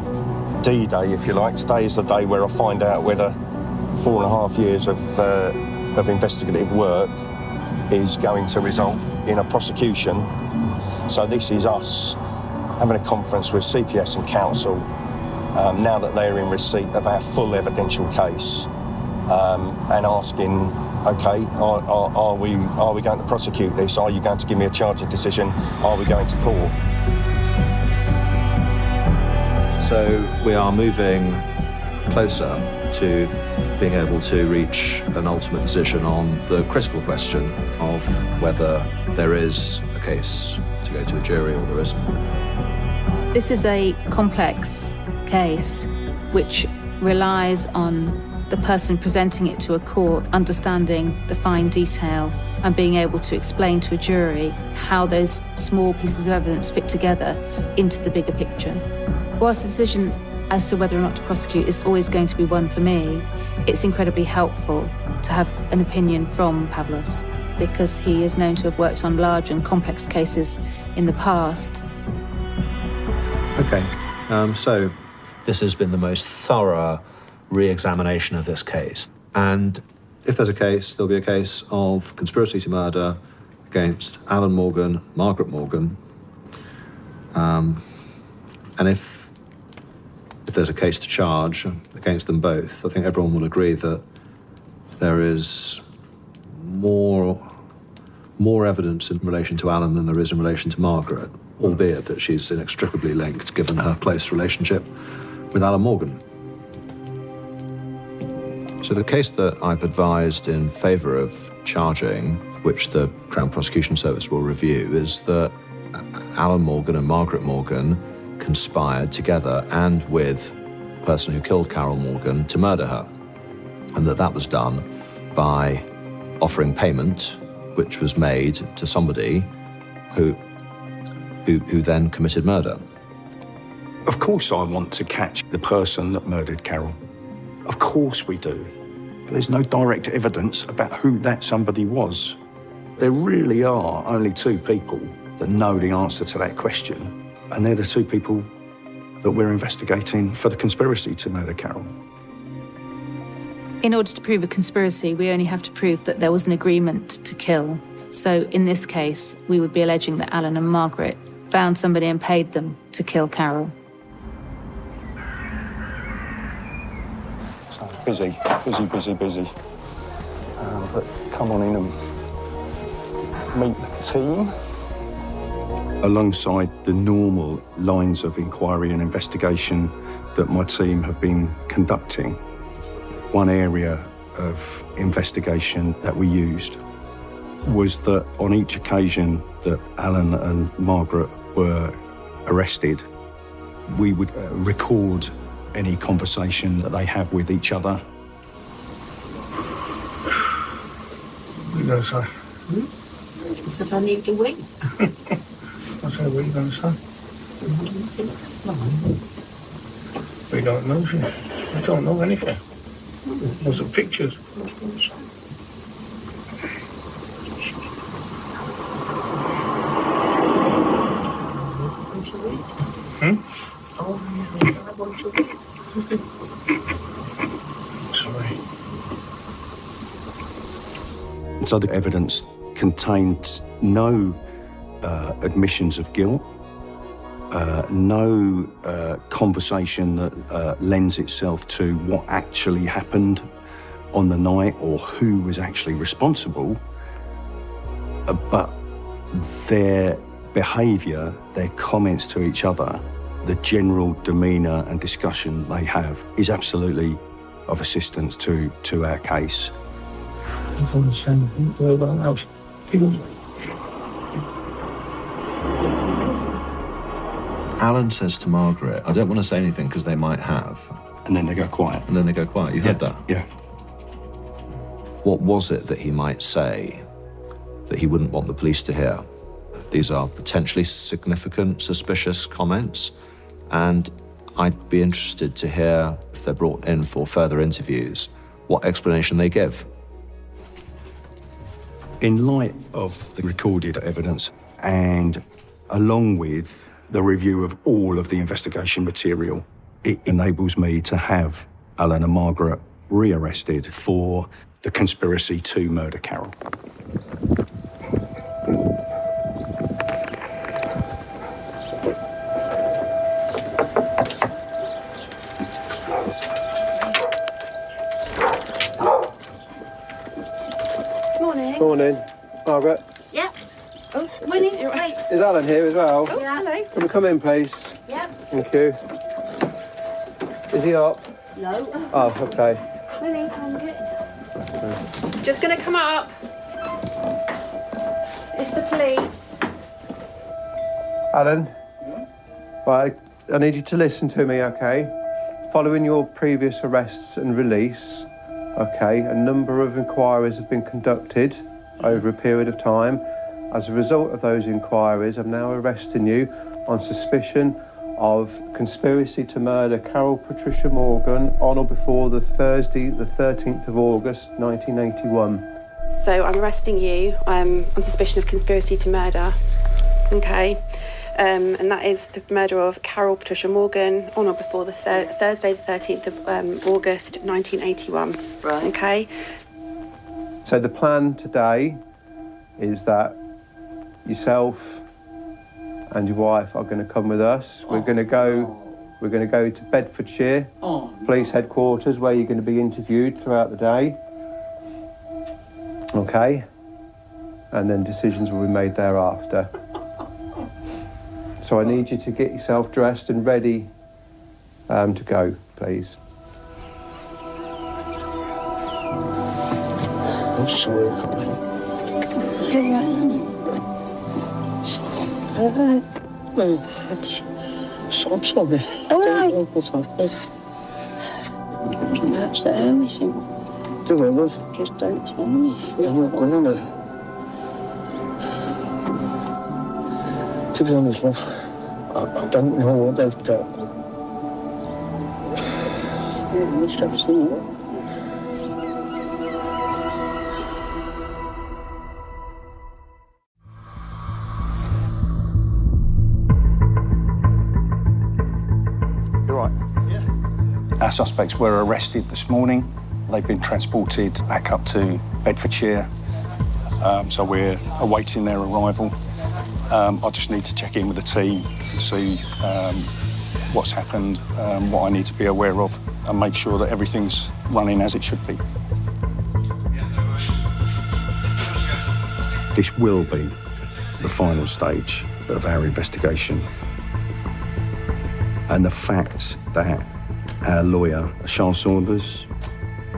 [SPEAKER 13] D-Day, if you like. Today is the day where I find out whether 4.5 years of investigative work is going to result in a prosecution So this is us having a conference with CPS and council now that they're in receipt of our full evidential case and asking, OK, are we going to prosecute this? Are you going to give me a charging decision? Are we going to court?
[SPEAKER 24] So we are moving closer to being able to reach an ultimate decision on the critical question of whether there is a case to go to a jury or there isn't.
[SPEAKER 3] This is a complex case which relies on the person presenting it to a court understanding the fine detail and being able to explain to a jury how those small pieces of evidence fit together into the bigger picture. Whilst the decision as to whether or not to prosecute is always going to be one for me, it's incredibly helpful to have an opinion from Pavlos because he is known to have worked on large and complex cases in the past.
[SPEAKER 24] Okay, so this has been the most thorough re-examination of this case. And if there's a case, there'll be a case of conspiracy to murder against Alan Morgan, Margaret Morgan. And if there's a case to charge against them both, I think everyone will agree that there is more evidence in relation to Alan than there is in relation to Margaret, albeit that she's inextricably linked given her close relationship with Alan Morgan. So the case that I've advised in favour of charging, which the Crown Prosecution Service will review, is that Alan Morgan and Margaret Morgan conspired together and with the person who killed Carol Morgan to murder her, and that was done by offering payment, which was made to somebody who then committed murder.
[SPEAKER 13] Of course I want to catch the person that murdered Carol. Of course we do. But there's no direct evidence about who that somebody was. There really are only two people that know the answer to that question. And they're the two people that we're investigating for the conspiracy to murder Carol.
[SPEAKER 3] In order to prove a conspiracy, we only have to prove that there was an agreement to kill. So in this case, we would be alleging that Alan and Margaret found somebody and paid them to kill Carol.
[SPEAKER 13] So busy. But come on in and meet the team. Alongside the normal lines of inquiry and investigation that my team have been conducting, one area of investigation that we used was that on each occasion that Alan and Margaret were arrested, we would record any conversation that they have with each other.
[SPEAKER 11] What are you going to say?
[SPEAKER 22] Because I need to wait.
[SPEAKER 11] I say, what are you going to say? We don't know, we don't know anything. There's the pictures.
[SPEAKER 13] So the evidence contained no admissions of guilt, no conversation that lends itself to what actually happened on the night or who was actually responsible, but their behaviour, their comments to each other, the general demeanour and discussion they have is absolutely of assistance to our case.
[SPEAKER 11] I don't understand anything about else.
[SPEAKER 24] Alan says to Margaret, I don't want to say anything because they might have.
[SPEAKER 13] And then they go quiet.
[SPEAKER 24] You heard that?
[SPEAKER 13] Yeah.
[SPEAKER 24] What was it that he might say that he wouldn't want the police to hear? These are potentially significant, suspicious comments, and I'd be interested to hear, if they're brought in for further interviews, what explanation they give.
[SPEAKER 13] In light of the recorded evidence and along with the review of all of the investigation material, it enables me to have Alan and Margaret rearrested for the conspiracy to murder Carol.
[SPEAKER 8] Morning. Margaret.
[SPEAKER 22] Yep. Oh, Winnie, wait.
[SPEAKER 8] Is Alan here as well?
[SPEAKER 22] Oh, yeah. Hello.
[SPEAKER 8] Can we come in, please?
[SPEAKER 22] Yep.
[SPEAKER 8] Thank you. Is he up?
[SPEAKER 22] No.
[SPEAKER 8] Oh, okay.
[SPEAKER 22] Winnie, come get.
[SPEAKER 23] Just going to come up. It's the police.
[SPEAKER 8] Alan? Right, I need you to listen to me, okay? Following your previous arrests and release, okay, a number of inquiries have been conducted over a period of time. As a result of those inquiries, I'm now arresting you on suspicion of conspiracy to murder Carol Patricia Morgan on or before the Thursday, the 13th of August, 1981.
[SPEAKER 14] So I'm arresting you on suspicion of conspiracy to murder. Okay. And that is the murder of Carol Patricia Morgan on or before the Thursday, the 13th of August, 1981.
[SPEAKER 22] Right.
[SPEAKER 14] Okay.
[SPEAKER 8] So the plan today is that yourself and your wife are going to come with us. We're going to go to Bedfordshire Police Headquarters, where you're going to be interviewed throughout the day. Okay? And then decisions will be made thereafter. So I need you to get yourself dressed and ready to go, please.
[SPEAKER 11] I'm sorry. I'm sorry.
[SPEAKER 22] All right. That's everything.
[SPEAKER 11] Do it, was
[SPEAKER 22] Just don't tell me.
[SPEAKER 11] To be honest, love, I don't know what they've done.
[SPEAKER 22] You must have seen it.
[SPEAKER 13] You're right. Yeah. Our suspects were arrested this morning. They've been transported back up to Bedfordshire. So we're awaiting their arrival. I just need to check in with the team and see what's happened, what I need to be aware of, and make sure that everything's running as it should be. This will be the final stage of our investigation. And the fact that our lawyer, Charles Saunders,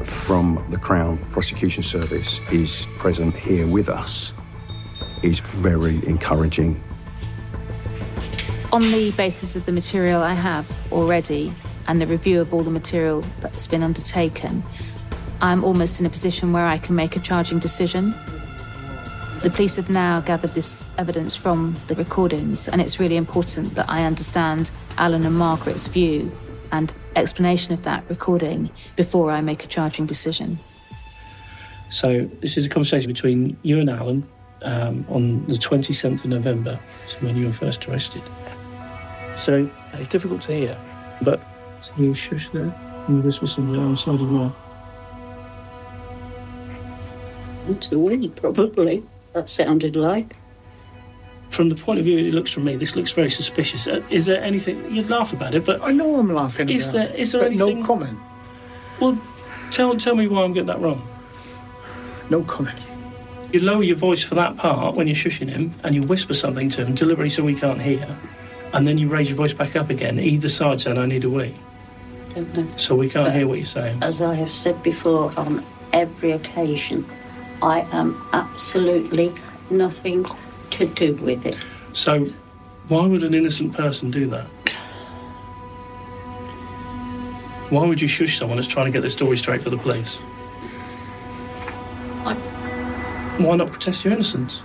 [SPEAKER 13] from the Crown Prosecution Service, is present here with us is very encouraging.
[SPEAKER 3] On the basis of the material I have already and the review of all the material that's been undertaken, I'm almost in a position where I can make a charging decision. The police have now gathered this evidence from the recordings, and it's really important that I understand Alan and Margaret's view and explanation of that recording before I make a charging decision.
[SPEAKER 11] So this is a conversation between you and Alan on the 27th of November, so when you were first arrested. So it's difficult to hear, but you shush there and you whisper something outside as well.
[SPEAKER 22] To Winnie, probably. That sounded like.
[SPEAKER 11] From the point of view it looks from me, this looks very suspicious. Is there anything, you'd laugh about it, but...
[SPEAKER 9] I know I'm laughing
[SPEAKER 11] is
[SPEAKER 9] about
[SPEAKER 11] there, is
[SPEAKER 9] it,
[SPEAKER 11] there
[SPEAKER 9] but
[SPEAKER 11] anything...
[SPEAKER 9] no comment.
[SPEAKER 11] Well, tell me why I'm getting that wrong.
[SPEAKER 9] No comment.
[SPEAKER 11] You lower your voice for that part when you're shushing him, and you whisper something to him deliberately so we can't hear, and then you raise your voice back up again, either side saying, I need a wee.
[SPEAKER 22] Don't know.
[SPEAKER 11] So we can't hear what you're saying.
[SPEAKER 22] As I have said before, on every occasion, I am absolutely nothing to do with it.
[SPEAKER 11] So why would an innocent person do that? Why would you shush someone that's trying to get their story straight for the police? Why not protest your innocence?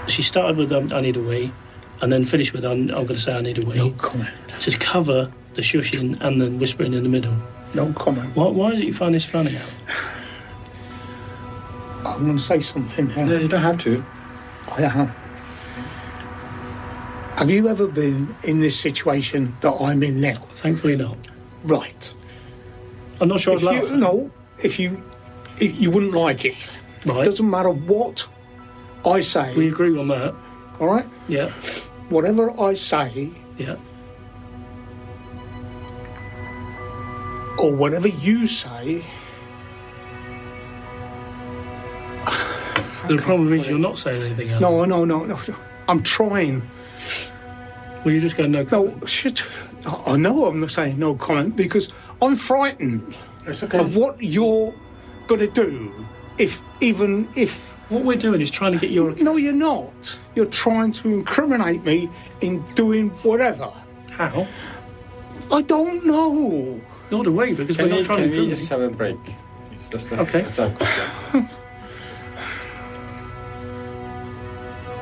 [SPEAKER 11] She started with I need a wee, and then finished with I'm going to say I need a wee.
[SPEAKER 9] No comment.
[SPEAKER 11] To cover the shushing and then whispering in the middle.
[SPEAKER 9] No comment.
[SPEAKER 11] Why is it you find this funny, Alan?
[SPEAKER 9] I'm going to say something now.
[SPEAKER 24] No, you don't have to.
[SPEAKER 9] I am. Have you ever been in this situation that I'm in now?
[SPEAKER 11] Thankfully not.
[SPEAKER 9] Right.
[SPEAKER 11] I'm not sure I'd laugh.
[SPEAKER 9] No, if you wouldn't like it.
[SPEAKER 11] Right.
[SPEAKER 9] It doesn't matter what I say.
[SPEAKER 11] We agree on that.
[SPEAKER 9] All right?
[SPEAKER 11] Yeah.
[SPEAKER 9] Whatever I say...
[SPEAKER 11] Yeah.
[SPEAKER 9] Or whatever you say
[SPEAKER 11] The problem is you're not saying anything, Alan.
[SPEAKER 9] No. I'm trying.
[SPEAKER 11] Well, you just go no comment.
[SPEAKER 9] No, shit. I know I'm not saying no comment because I'm frightened of what you're going to do even if...
[SPEAKER 11] What we're doing is trying to get your...
[SPEAKER 9] No, you're not. You're trying to incriminate me in doing whatever.
[SPEAKER 11] How?
[SPEAKER 9] I don't know.
[SPEAKER 11] Nor do we, because we're not trying to...
[SPEAKER 8] Can we just have a break?
[SPEAKER 11] Okay.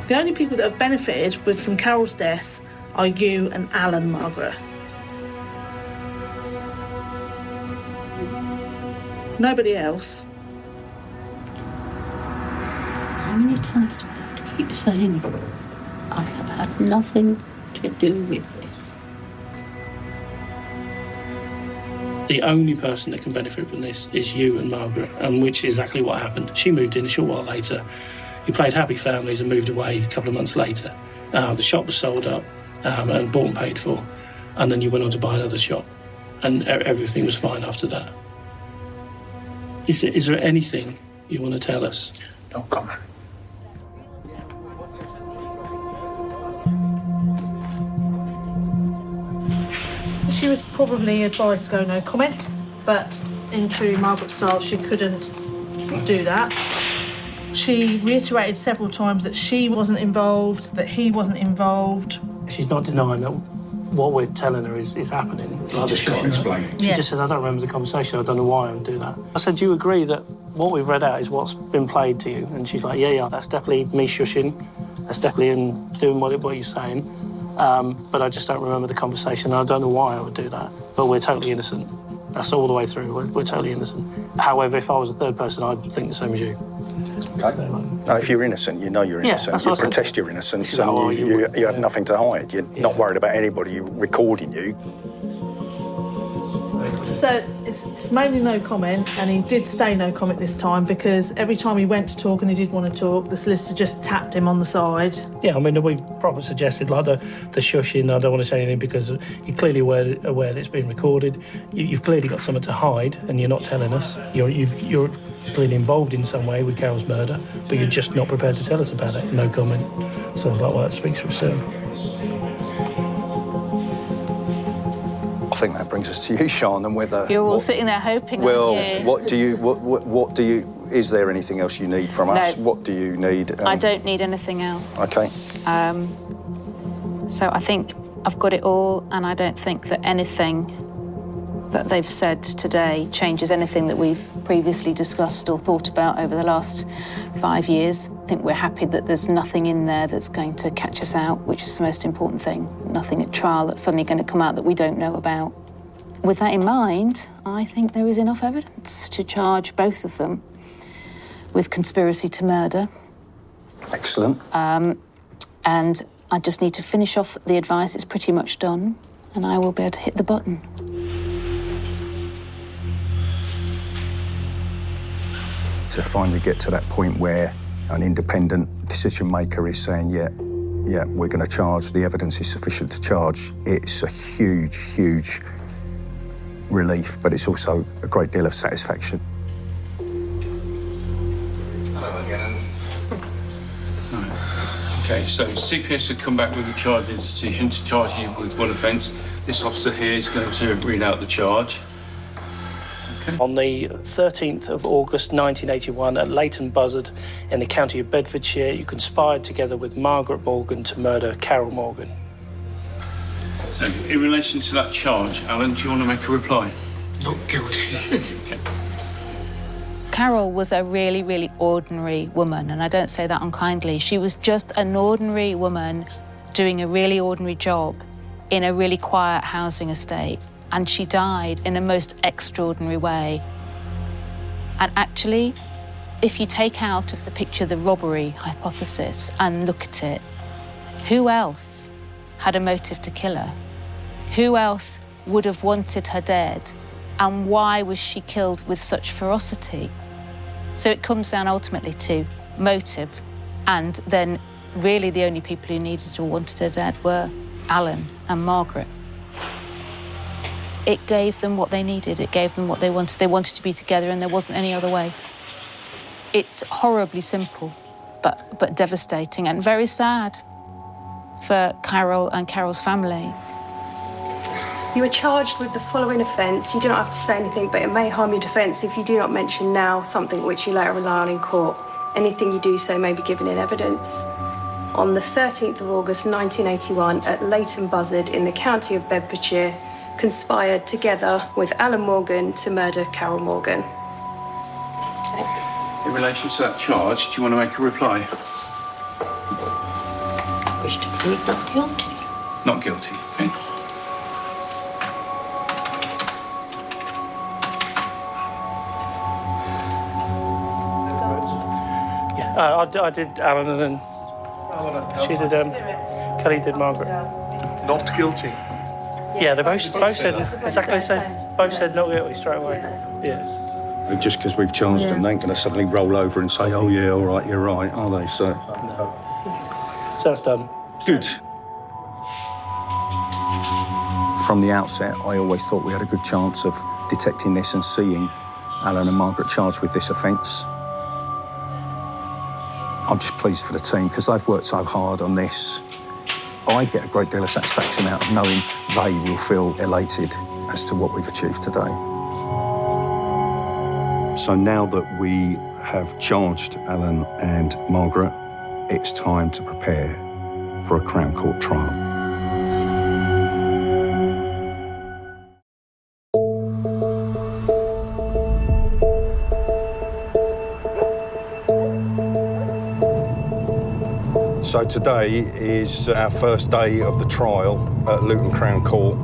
[SPEAKER 7] The only people that have benefited from Carol's death are you and Alan, Margaret. Nobody else.
[SPEAKER 22] How many times do I have to keep saying it? I have had nothing to do with this.
[SPEAKER 11] The only person that can benefit from this is you and Margaret, and which is exactly what happened. She moved in a short while later. You played happy families and moved away a couple of months later. The shop was sold up and bought and paid for, and then you went on to buy another shop, and everything was fine after that. Is there anything you want to tell us?
[SPEAKER 9] No comment.
[SPEAKER 7] She was probably advised to go no comment, but in true Margaret style, she couldn't do that. She reiterated several times that she wasn't involved, that he wasn't involved.
[SPEAKER 11] She's not denying that what we're telling her is happening. Like
[SPEAKER 9] Just can't explain.
[SPEAKER 11] She just said, I don't remember the conversation, I don't know why I would do that. I said, do you agree that what we've read out is what's been played to you? And she's like, yeah, that's definitely me shushing. That's definitely in doing what you're saying. But I just don't remember the conversation. I don't know why I would do that. But we're totally innocent. That's all the way through. We're totally innocent. However, if I was a third person, I'd think the same as you.
[SPEAKER 13] Okay. No, if you're innocent, you know you're innocent. You protest your innocence and you have nothing to hide. You're not worried about anybody recording you.
[SPEAKER 7] So it's mainly no comment, and he did stay no comment this time because every time he went to talk and he did want to talk, the solicitor just tapped him on the side.
[SPEAKER 11] Yeah, I mean, we've probably suggested, like, the shushing, I don't want to say anything because you're clearly aware that it's been recorded. You've clearly got something to hide and you're not telling us. You're clearly involved in some way with Carol's murder, but you're just not prepared to tell us about it. No comment. So I was like, well, that speaks for itself.
[SPEAKER 13] I think that brings us to you, Sian, and whether...
[SPEAKER 3] You're all sitting there hoping,
[SPEAKER 13] well,
[SPEAKER 3] aren't you?
[SPEAKER 13] what do you... Is there anything else you need from us? What do you need?
[SPEAKER 3] I don't need anything else.
[SPEAKER 13] Okay.
[SPEAKER 3] So I think I've got it all, and I don't think that anything that they've said today changes anything that we've previously discussed or thought about over the last 5 years. I think we're happy that there's nothing in there that's going to catch us out, which is the most important thing. Nothing at trial that's suddenly going to come out that we don't know about. With that in mind, I think there is enough evidence to charge both of them with conspiracy to murder.
[SPEAKER 13] Excellent.
[SPEAKER 3] And I just need to finish off the advice. It's pretty much done, and I will be able to hit the button.
[SPEAKER 13] To finally get to that point where an independent decision maker is saying, yeah, we're going to charge, the evidence is sufficient to charge, it's a huge, huge relief, but it's also a great deal of satisfaction.
[SPEAKER 16] Hello again. Okay, so CPS have come back with a charging decision to charge you with one offence. This officer here is going to read out the charge.
[SPEAKER 11] On the 13th of August 1981 at Leighton Buzzard in the county of Bedfordshire, you conspired together with Margaret Morgan to murder Carol Morgan.
[SPEAKER 16] So, in relation to that charge, Alan, do you want to make a reply?
[SPEAKER 9] Not guilty.
[SPEAKER 16] Okay.
[SPEAKER 3] Carol was a really, really ordinary woman, and I don't say that unkindly. She was just an ordinary woman doing a really ordinary job in a really quiet housing estate. And she died in a most extraordinary way. And actually, if you take out of the picture the robbery hypothesis and look at it, who else had a motive to kill her? Who else would have wanted her dead? And why was she killed with such ferocity? So it comes down ultimately to motive, and then really the only people who needed or wanted her dead were Alan and Margaret. It gave them what they needed. It gave them what they wanted. They wanted to be together, and there wasn't any other way. It's horribly simple, but devastating and very sad for Carol and Carol's family.
[SPEAKER 23] You are charged with the following offence. You do not have to say anything, but it may harm your defence if you do not mention now something which you later rely on in court. Anything you do so may be given in evidence. On the 13th of August 1981 at Leighton Buzzard in the county of Bedfordshire, conspired together with Alan Morgan to murder Carol Morgan.
[SPEAKER 16] In relation to that charge, do you want to make a reply?
[SPEAKER 22] Wish to plead not guilty.
[SPEAKER 16] Not guilty, okay.
[SPEAKER 11] I did Alan and then she did, Kelly did Margaret.
[SPEAKER 9] Not guilty?
[SPEAKER 11] Yeah, they both said exactly the same. Both said not guilty straight away. Yeah.
[SPEAKER 13] Just because we've charged them, they ain't going to suddenly roll over and say, oh, yeah, all right, you're right, are they? So
[SPEAKER 11] that's done.
[SPEAKER 13] Good. From the outset, I always thought we had a good chance of detecting this and seeing Alan and Margaret charged with this offence. I'm just pleased for the team because they've worked so hard on this. I get a great deal of satisfaction out of knowing they will feel elated as to what we've achieved today. So now that we have charged Alan and Margaret, it's time to prepare for a Crown Court trial. So today is our first day of the trial at Luton Crown Court.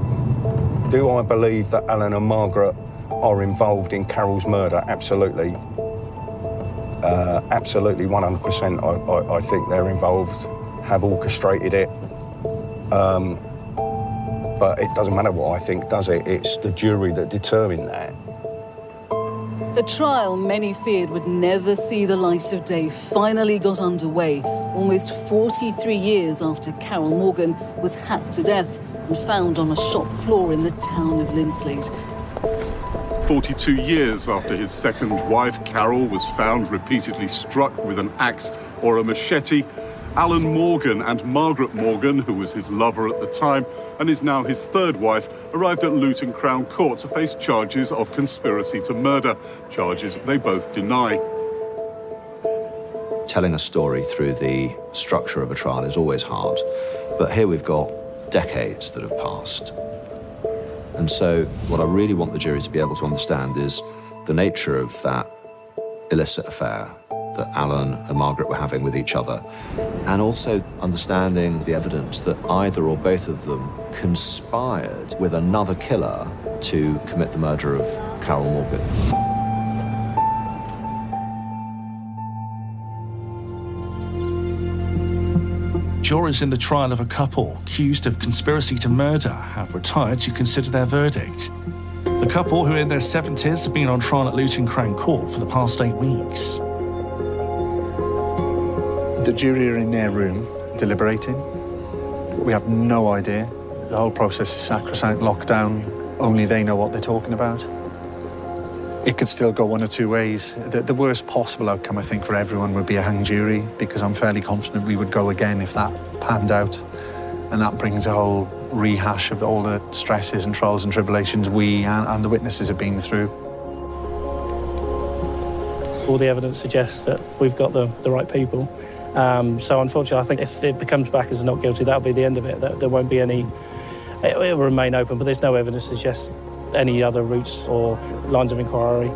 [SPEAKER 13] Do I believe that Alan and Margaret are involved in Carol's murder? Absolutely. Absolutely, 100%. I think they're involved, have orchestrated it. But it doesn't matter what I think, does it? It's the jury that determine that.
[SPEAKER 17] A trial many feared would never see the light of day finally got underway, almost 43 years after Carol Morgan was hacked to death and found on a shop floor in the town of Linslade.
[SPEAKER 18] 42 years after his second wife, Carol, was found repeatedly struck with an axe or a machete, Alan Morgan and Margaret Morgan, who was his lover at the time and is now his third wife, arrived at Luton Crown Court to face charges of conspiracy to murder, charges they both deny.
[SPEAKER 24] Telling a story through the structure of a trial is always hard, but here we've got decades that have passed. And so what I really want the jury to be able to understand is the nature of that illicit affair that Alan and Margaret were having with each other, and also understanding the evidence that either or both of them conspired with another killer to commit the murder of Carol Morgan.
[SPEAKER 19] Jurors in the trial of a couple accused of conspiracy to murder have retired to consider their verdict. The couple, who are in their 70s, have been on trial at Luton Crown Court for the past 8 weeks.
[SPEAKER 20] The jury are in their room, deliberating. We have no idea. The whole process is sacrosanct, locked down. Only they know what they're talking about. It could still go one or two ways. The worst possible outcome, I think, for everyone would be a hung jury, because I'm fairly confident we would go again if that panned out. And that brings a whole rehash of all the stresses and trials and tribulations we and the witnesses have been through.
[SPEAKER 11] All the evidence suggests that we've got the right people. So unfortunately, I think if it becomes back as not guilty, that'll be the end of it. There won't be any, it will remain open, but there's no evidence to suggest any other routes or lines of inquiry.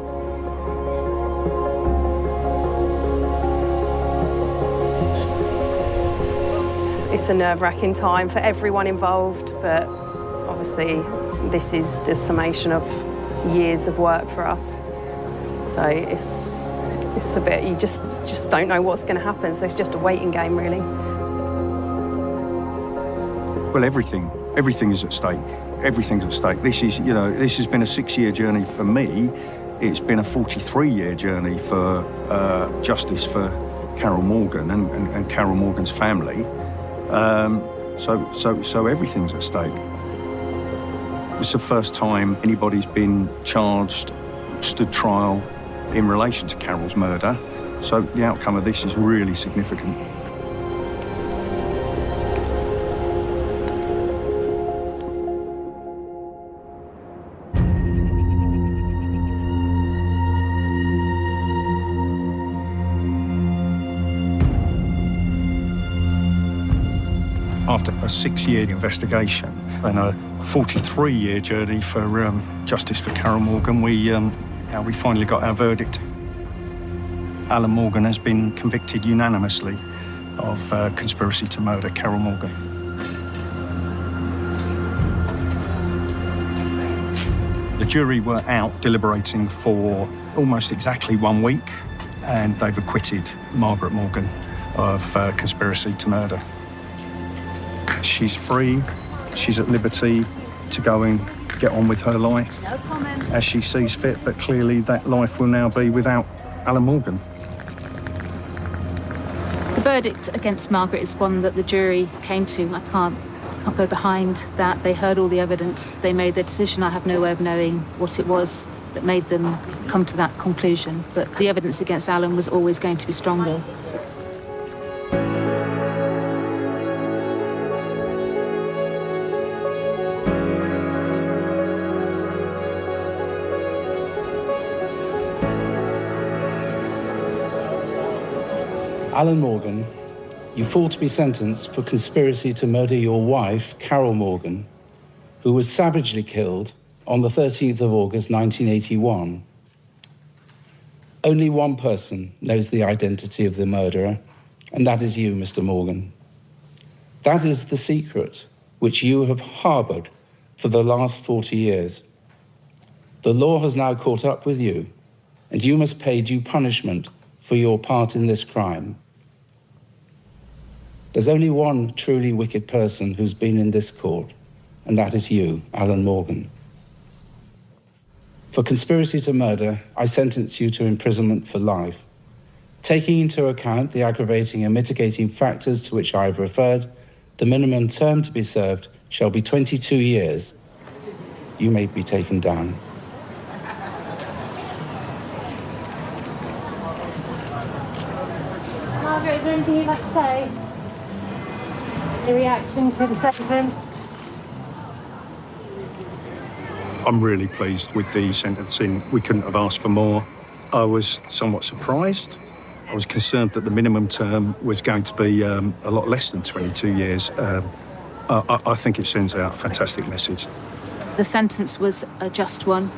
[SPEAKER 23] It's a nerve-wracking time for everyone involved, but obviously this is the summation of years of work for us. So it's a bit, you just don't know what's going to happen, so it's just a waiting game, really.
[SPEAKER 13] Well, everything is at stake. Everything's at stake. This has been a 6-year journey for me. It's been a 43-year journey for justice for Carol Morgan and Carol Morgan's family. So everything's at stake. It's the first time anybody's been charged, stood trial in relation to Carol's murder, So the outcome of this is really significant. After a 6-year investigation and a 43-year journey for justice for Carol Morgan, we finally got our verdict. Alan Morgan has been convicted unanimously of conspiracy to murder Carol Morgan. The jury were out deliberating for almost exactly 1 week, and they've acquitted Margaret Morgan of conspiracy to murder. She's free, she's at liberty to go and get on with her life as she sees fit, but clearly that life will now be without Alan Morgan.
[SPEAKER 3] The verdict against Margaret is one that the jury came to. I can't go behind that. They heard all the evidence, they made their decision. I have no way of knowing what it was that made them come to that conclusion. But the evidence against Alan was always going to be stronger.
[SPEAKER 1] Alan Morgan, you fall to be sentenced for conspiracy to murder your wife, Carol Morgan, who was savagely killed on the 13th of August 1981. Only one person knows the identity of the murderer, and that is you, Mr. Morgan. That is the secret which you have harboured for the last 40 years. The law has now caught up with you, and you must pay due punishment for your part in this crime. There's only one truly wicked person who's been in this court, and that is you, Alan Morgan. For conspiracy to murder, I sentence you to imprisonment for life. Taking into account the aggravating and mitigating factors to which I have referred, the minimum term to be served shall be 22 years. You may be taken down.
[SPEAKER 2] Margaret, is there anything you'd like to say? Your reaction to the sentence?
[SPEAKER 13] I'm really pleased with the sentencing. We couldn't have asked for more. I was somewhat surprised. I was concerned that the minimum term was going to be a lot less than 22 years. I think it sends out a fantastic message.
[SPEAKER 3] The sentence was a just one,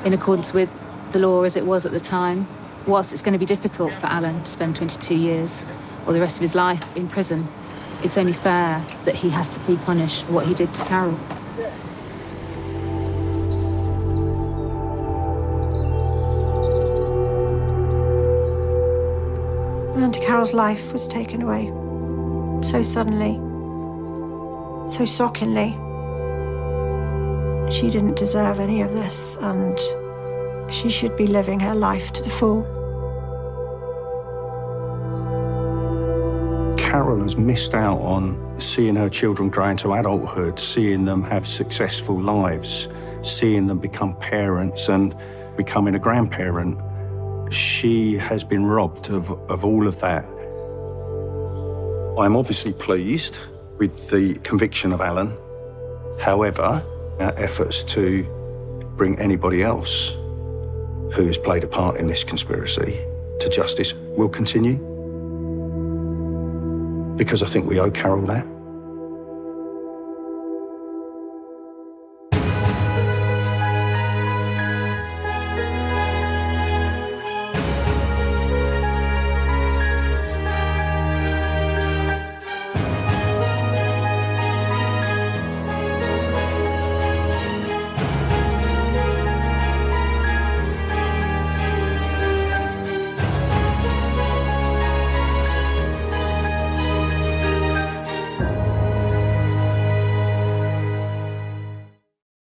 [SPEAKER 3] in accordance with the law as it was at the time. Whilst it's going to be difficult for Alan to spend 22 years or the rest of his life in prison, it's only fair that he has to be punished for what he did to Carol.
[SPEAKER 2] And Carol's life was taken away so suddenly, so shockingly. She didn't deserve any of this, and she should be living her life to the full.
[SPEAKER 13] Carol has missed out on seeing her children grow into adulthood, seeing them have successful lives, seeing them become parents and becoming a grandparent. She has been robbed of all of that. I'm obviously pleased with the conviction of Alan. However, our efforts to bring anybody else who has played a part in this conspiracy to justice will continue, because I think we owe Carol that.